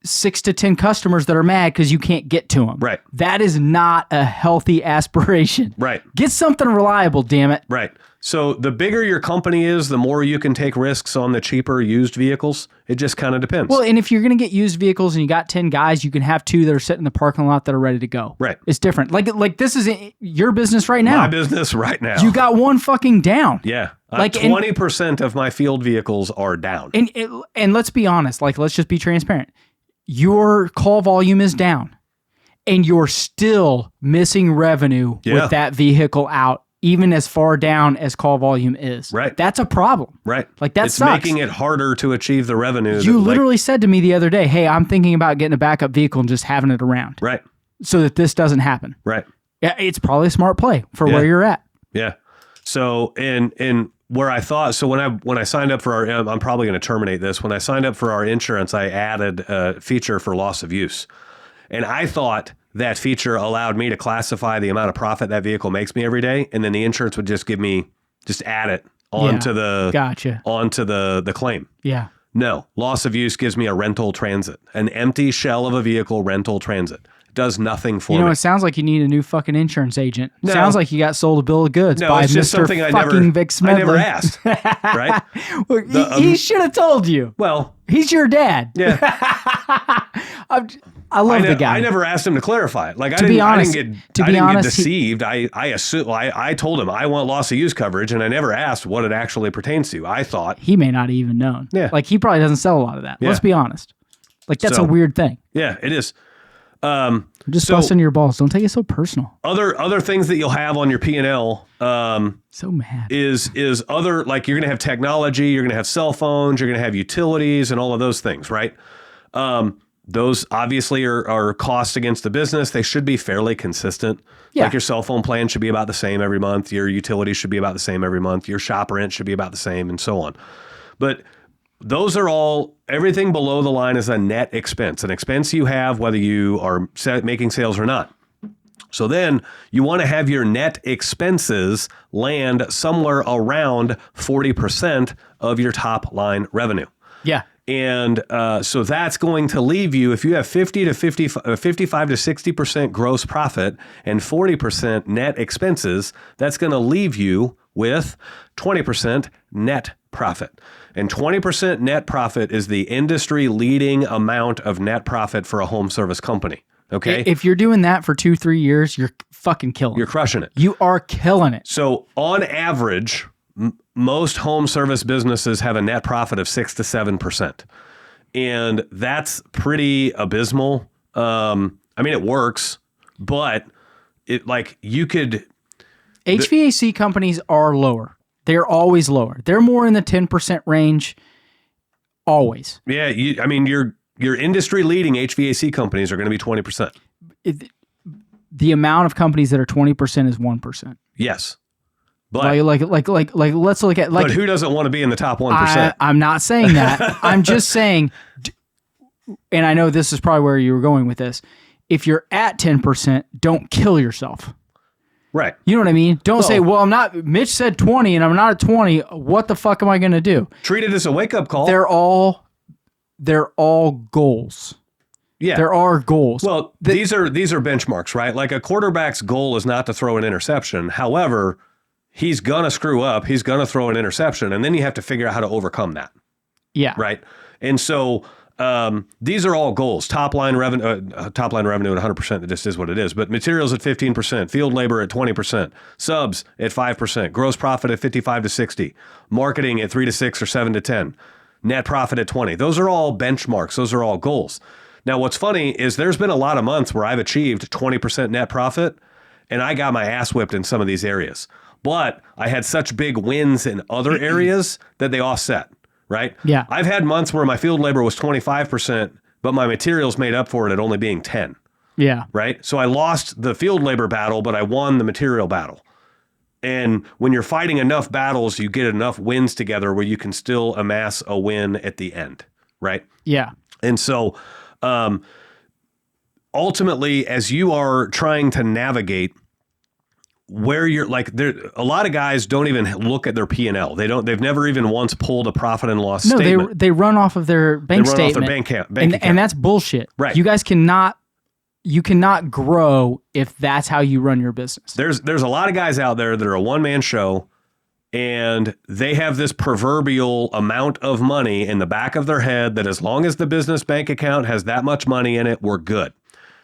6 to 10 customers that are mad because you can't get to them. Right. That is not a healthy aspiration. Right. Get something reliable, damn it. Right. So the bigger your company is, the more you can take risks on the cheaper used vehicles. It just kind of depends. Well, and if you're going to get used vehicles and you got 10 guys, you can have 2 that are sitting in the parking lot that are ready to go. Right. It's different. Like this is your business right now. My business right now. You got one fucking down. Yeah. Like, 20% of my field vehicles are down. And let's be honest, like let's just be transparent. Your call volume is down and you're still missing revenue with that vehicle out, even as far down as call volume is. Right. That's a problem. Right. Like that it's sucks. making it harder to achieve the revenue. You literally said to me the other day, hey, I'm thinking about getting a backup vehicle and just having it around. Right. So that this doesn't happen. Right. Yeah, it's probably a smart play for where you're at. Yeah. So and where I thought, so when I signed up for our, I'm probably going to terminate this. When I signed up for our insurance, I added a feature for loss of use. And I thought that feature allowed me to classify the amount of profit that vehicle makes me every day. And then the insurance would just add it onto the claim. Yeah. No, loss of use gives me a rental transit, an empty shell of a vehicle rental transit. Does nothing for me. It sounds like you need a new fucking insurance agent. No. Sounds like you got sold a bill of goods No, by it's just Mr. something I fucking Vic Smedley. never asked. Right? Well, he should have told you. Well, He's your dad. yeah. I love the guy. I never asked him to clarify it. Like To be honest, I didn't get deceived. I told him I want loss of use coverage, and I never asked what it actually pertains to. I thought He may not have even known. Yeah. Like he probably doesn't sell a lot of that. Yeah. Let's be honest. Like that's a weird thing. Yeah, it is. I'm just busting your balls. Don't take it so personal. Other things that you'll have on your P&L So mad. is other, like you're going to have technology, you're going to have cell phones, you're going to have utilities and all of those things, right? Those obviously are costs against the business. They should be fairly consistent. Yeah. Like your cell phone plan should be about the same every month. Your utilities should be about the same every month. Your shop rent should be about the same, and so on. But those are all, everything below the line is a net expense, an expense you have whether you are making sales or not. So then you want to have your net expenses land somewhere around 40% of your top line revenue. Yeah. And so that's going to leave you, if you have 55 to 60% gross profit and 40% net expenses, that's going to leave you with 20% net profit. And 20% net profit is the industry leading amount of net profit for a home service company. Okay. If you're doing that for 2-3 years, you're fucking killing it. You're crushing it. You are killing it. So on average, most home service businesses have a net profit of 6 to 7%. And that's pretty abysmal. I mean, it works, but you could. HVAC companies are lower. They're always lower. They're more in the 10% range. Always. Yeah. Your industry leading HVAC companies are going to be 20%. The amount of companies that are 20% is 1%. Yes. But let's look at but who doesn't want to be in the top 1%? I'm not saying that. I'm just saying, and I know this is probably where you were going with this. If you're at 10%, don't kill yourself. Right. You know what I mean? Don't say, well, I'm not, Mitch said 20 and I'm not at 20. What the fuck am I going to do? Treat it as a wake up call. They're all goals. Yeah. There are goals. Well, these are benchmarks, right? Like a quarterback's goal is not to throw an interception. However, he's going to screw up. He's going to throw an interception. And then you have to figure out how to overcome that. Yeah. Right. And so these are all goals. Top line revenue at 100%. It just is what it is. But materials at 15%, field labor at 20%, subs at 5%, gross profit at 55 to 60, marketing at 3 to 6 or 7 to 10, net profit at 20. Those are all benchmarks. Those are all goals. Now, what's funny is there's been a lot of months where I've achieved 20% net profit, and I got my ass whipped in some of these areas. But I had such big wins in other areas that they offset, right? Yeah. I've had months where my field labor was 25%, but my materials made up for it at only being 10. Yeah. Right? So I lost the field labor battle, but I won the material battle. And when you're fighting enough battles, you get enough wins together where you can still amass a win at the end, right? Yeah. And so ultimately, as you are trying to navigate where you're a lot of guys don't even look at their P&L. They've never even once pulled a profit and loss statement. No, they run off of their bank statement. Off their bank account. And that's bullshit. Right. You guys you cannot grow if that's how you run your business. There's a lot of guys out there that are a one-man show, and they have this proverbial amount of money in the back of their head that as long as the business bank account has that much money in it, we're good.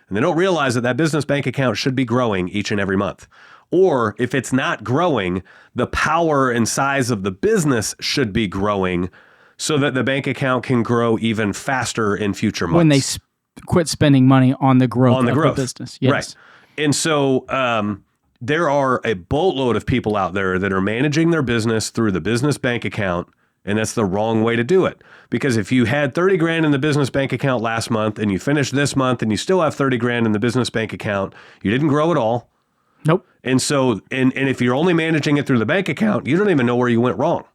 And they don't realize that business bank account should be growing each and every month. Or if it's not growing, the power and size of the business should be growing so that the bank account can grow even faster in future months. When they quit spending money on the growth of the business. Yes. Right. And so there are a boatload of people out there that are managing their business through the business bank account, and that's the wrong way to do it. Because if you had 30 grand in the business bank account last month and you finished this month and you still have 30 grand in the business bank account, you didn't grow at all. Nope. And so, and if you're only managing it through the bank account, you don't even know where you went wrong.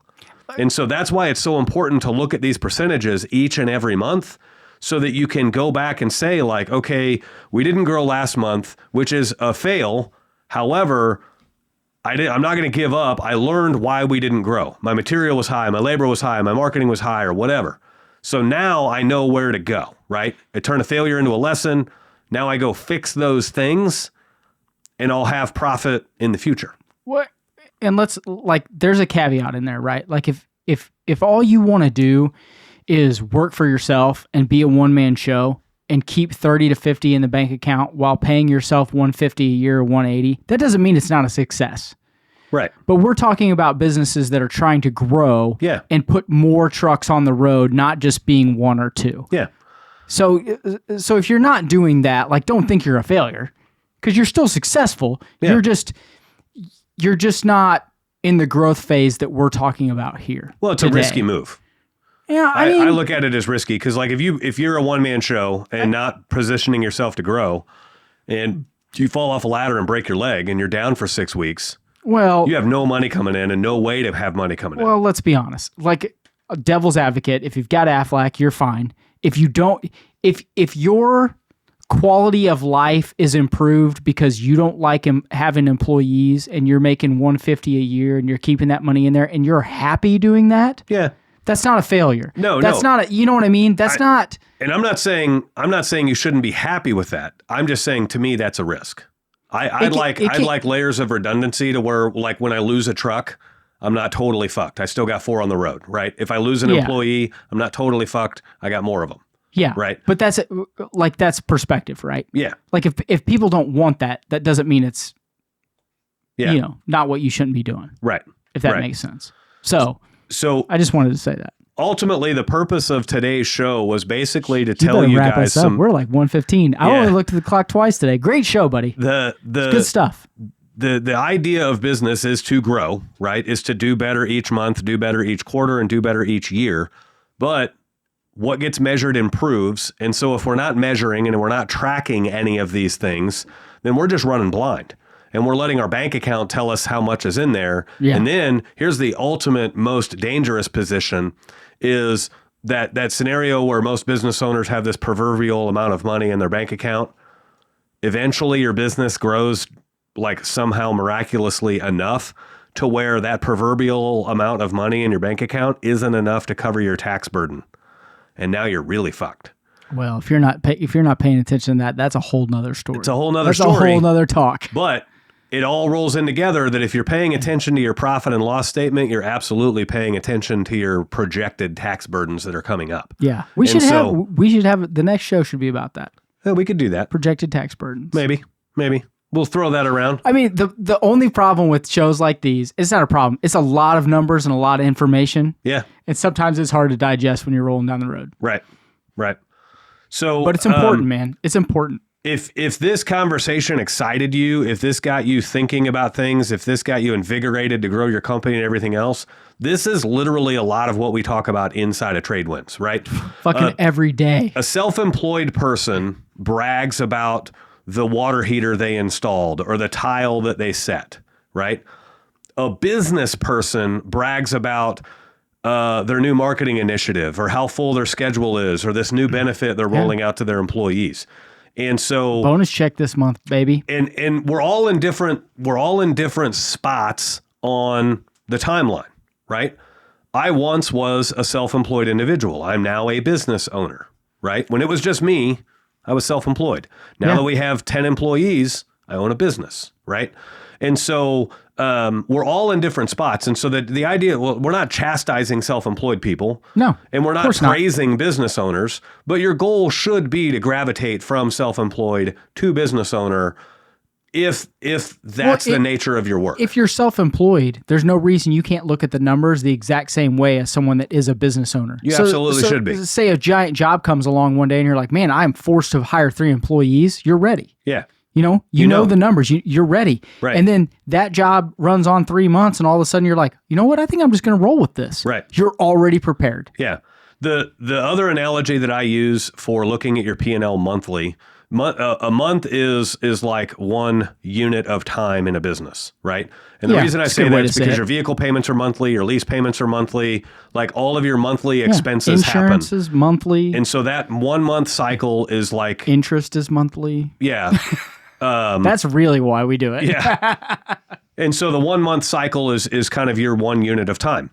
And so that's why it's so important to look at these percentages each and every month so that you can go back and say like, okay, we didn't grow last month, which is a fail. However, I'm not going to give up. I learned why we didn't grow. My material was high, my labor was high, my marketing was high, or whatever. So now I know where to go, right? I turn a failure into a lesson. Now I go fix those things, and I'll have profit in the future. What? And there's a caveat in there, right? Like if all you want to do is work for yourself and be a one-man show and keep 30 to 50 in the bank account while paying yourself 150 a year or 180, that doesn't mean it's not a success. Right. But we're talking about businesses that are trying to grow and put more trucks on the road, not just being one or two. Yeah. So if you're not doing that, don't think you're a failure. Because you're still successful. Yeah. You're just not in the growth phase that we're talking about here. Well, it's today. A risky move. Yeah, I look at it as risky because, like, if you're a one-man show and not positioning yourself to grow, and you fall off a ladder and break your leg and you're down for 6 weeks, well, you have no money coming in and no way to have money coming in. Well, let's be honest. Like a devil's advocate, if you've got Aflac, you're fine. If you don't, if your quality of life is improved because you don't like having employees and you're making $150 a year and you're keeping that money in there and you're happy doing that, yeah, that's not a failure. No, that's not a. You know what I mean? That's not. And I'm not saying you shouldn't be happy with that. I'm just saying, to me, that's a risk. I'd like layers of redundancy to where, like, when I lose a truck, I'm not totally fucked. I still got 4 on the road, right? If I lose an employee, I'm not totally fucked. I got more of them. Yeah. Right. But that's perspective, right? Yeah. Like if people don't want that, that doesn't mean it's, not what you shouldn't be doing. Right. If that makes sense. So I just wanted to say that. Ultimately, the purpose of today's show was basically to tell you wrap guys us up. We're like 1:15. I only looked at the clock twice today. Great show, buddy. It's good stuff. The idea of business is to grow, right? Is to do better each month, do better each quarter, and do better each year. But what gets measured improves. And so if we're not measuring and we're not tracking any of these things, then we're just running blind. And we're letting our bank account tell us how much is in there. Yeah. And then here's the ultimate most dangerous position is that scenario where most business owners have this proverbial amount of money in their bank account. Eventually your business grows like somehow miraculously enough to where that proverbial amount of money in your bank account isn't enough to cover your tax burden. And now you're really fucked. Well, if you're not paying attention to that, that's a whole nother story. It's a whole nother story. That's a whole nother talk. But it all rolls in together that if you're paying attention to your profit and loss statement, you're absolutely paying attention to your projected tax burdens that are coming up. Yeah. We should have the next show should be about that. Yeah, we could do that. Projected tax burdens. Maybe. We'll throw that around. I mean, the only problem with shows like these, it's not a problem. It's a lot of numbers and a lot of information. Yeah. And sometimes it's hard to digest when you're rolling down the road. Right. So, but it's important, man. It's important. If this conversation excited you, if this got you thinking about things, if this got you invigorated to grow your company and everything else, this is literally a lot of what we talk about inside of TradeWinds, right? Fucking every day. A self-employed person brags about the water heater they installed or the tile that they set, right? A business person brags about their new marketing initiative or how full their schedule is or this new benefit they're rolling out to their employees. And so bonus check this month, baby. And we're all in different spots on the timeline, right? I once was a self-employed individual. I'm now a business owner, right? When it was just me, I was self-employed. Now that we have 10 employees, I own a business, right? And so we're all in different spots. And so the idea, we're not chastising self-employed people. No. And we're not praising business owners, but your goal should be to gravitate from self-employed to business owner if that's the nature of your work. If you're self-employed, there's no reason you can't look at the numbers the exact same way as someone that is a business owner. You absolutely should be. Say a giant job comes along one day and you're like, man, I'm forced to hire 3 employees. You're ready. Yeah. You know the numbers. You're ready. Right. And then that job runs on 3 months and all of a sudden you're like, you know what? I think I'm just going to roll with this. Right. You're already prepared. Yeah. The other analogy that I use for looking at your P&L monthly, a month is like 1 unit of time in a business, right? And the reason I say that is because your vehicle payments are monthly, your lease payments are monthly, like all of your monthly expenses happen. Insurance is monthly. And so that 1 month cycle is like... Interest is monthly. Yeah. That's really why we do it. Yeah. And so the 1 month cycle is kind of your 1 unit of time.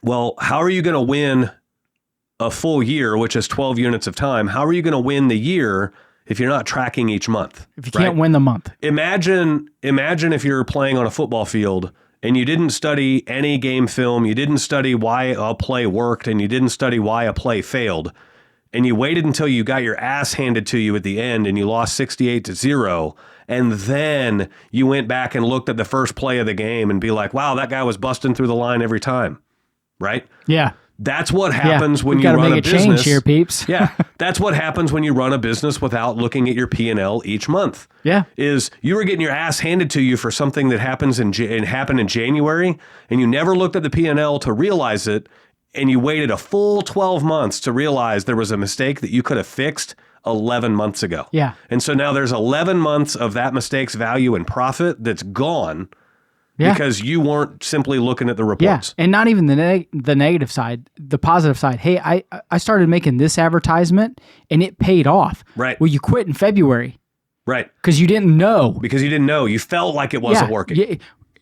Well, how are you going to win a full year, which is 12 units of time? How are you going to win the year if you're not tracking each month? If you can't win the month. Imagine if you're playing on a football field and you didn't study any game film, you didn't study why a play worked, and you didn't study why a play failed. And you waited until you got your ass handed to you at the end and you lost 68-0. And then you went back and looked at the first play of the game and be like, wow, that guy was busting through the line every time. Right? Yeah. That's what happens when you run a business. Gotta make a change here, peeps. Yeah. That's what happens when you run a business without looking at your P&L each month. Yeah. Is you were getting your ass handed to you for something that happened in January and you never looked at the P&L to realize it. and you waited a full 12 months to realize there was a mistake that you could have fixed 11 months ago. Yeah. And so now there's 11 months of that mistake's value and profit that's gone because you weren't simply looking at the reports. Yeah. And not even the negative side, the positive side. Hey, I started making this advertisement and it paid off. Right. Well, you quit in February. Right. Because you didn't know. Because you didn't know. You felt like it wasn't working. Yeah.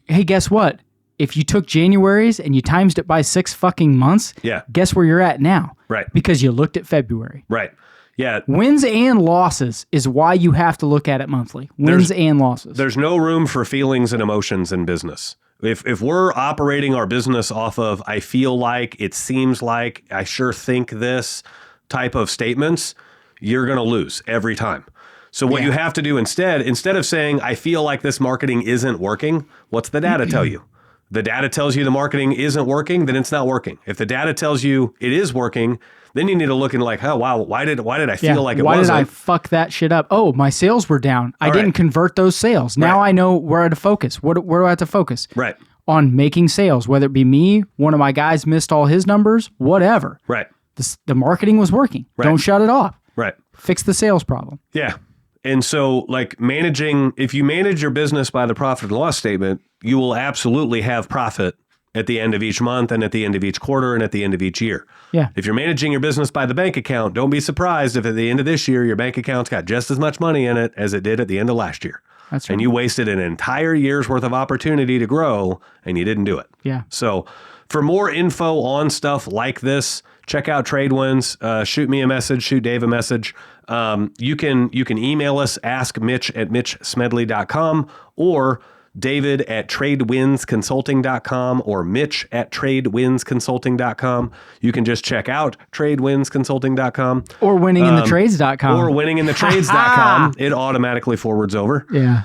Hey, guess what? If you took January's and you times it by 6 fucking months, guess where you're at now? Right. Because you looked at February. Right. Yeah. Wins and losses is why you have to look at it monthly. Wins and losses. There's no room for feelings and emotions in business. If we're operating our business off of I feel like, it seems like, I sure think this type of statements, you're going to lose every time. So what you have to do instead of saying I feel like this marketing isn't working, what's the data tell you? The data tells you the marketing isn't working, then it's not working. If the data tells you it is working, then you need to look and like, oh wow, why did I feel like it wasn't? Why did I fuck that shit up? Oh, my sales were down. I didn't convert those sales. Now I know where to focus. Where do I have to focus? Right. On making sales, whether it be me, one of my guys missed all his numbers, whatever. Right. The marketing was working. Right. Don't shut it off. Right. Fix the sales problem. Yeah. And so like if you manage your business by the profit and loss statement, you will absolutely have profit at the end of each month and at the end of each quarter and at the end of each year. Yeah. If you're managing your business by the bank account, don't be surprised if at the end of this year, your bank account's got just as much money in it as it did at the end of last year. That's right. And you wasted an entire year's worth of opportunity to grow and you didn't do it. Yeah. So for more info on stuff like this, check out TradeWinds. Shoot me a message, shoot Dave a message. You can email us, askmitch@mitchsmedley.com or David@TradeWindsConsulting.com or Mitch@TradeWindsConsulting.com. You can just check out TradeWindsConsulting.com. Or winninginthetrades.com. Or winninginthetrades.com. It automatically forwards over. Yeah.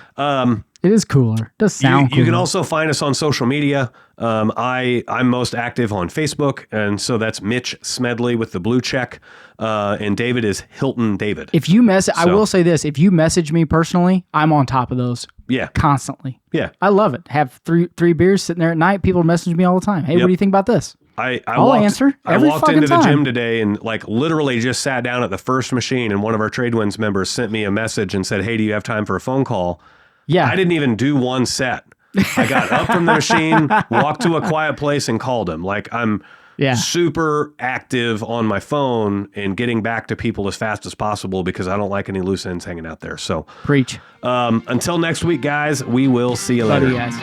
It is cooler. It does sound cooler. You can also find us on social media. I'm most active on Facebook, and so that's Mitch Smedley with the blue check, and David is Hilton David. If you I will say this: if you message me personally, I'm on top of those. Yeah, constantly. Yeah, I love it. Have three beers sitting there at night. People message me all the time. Hey, what do you think about this? I'll answer every I walked into the time. gym today and like literally just sat down at the first machine, and one of our TradeWinds members sent me a message and said, "Hey, do you have time for a phone call?" Yeah, I didn't even do one set. I got up from the machine, walked to a quiet place, and called him. Like I'm super active on my phone and getting back to people as fast as possible because I don't like any loose ends hanging out there. So preach. Until next week, guys, we will see you later. Love you guys.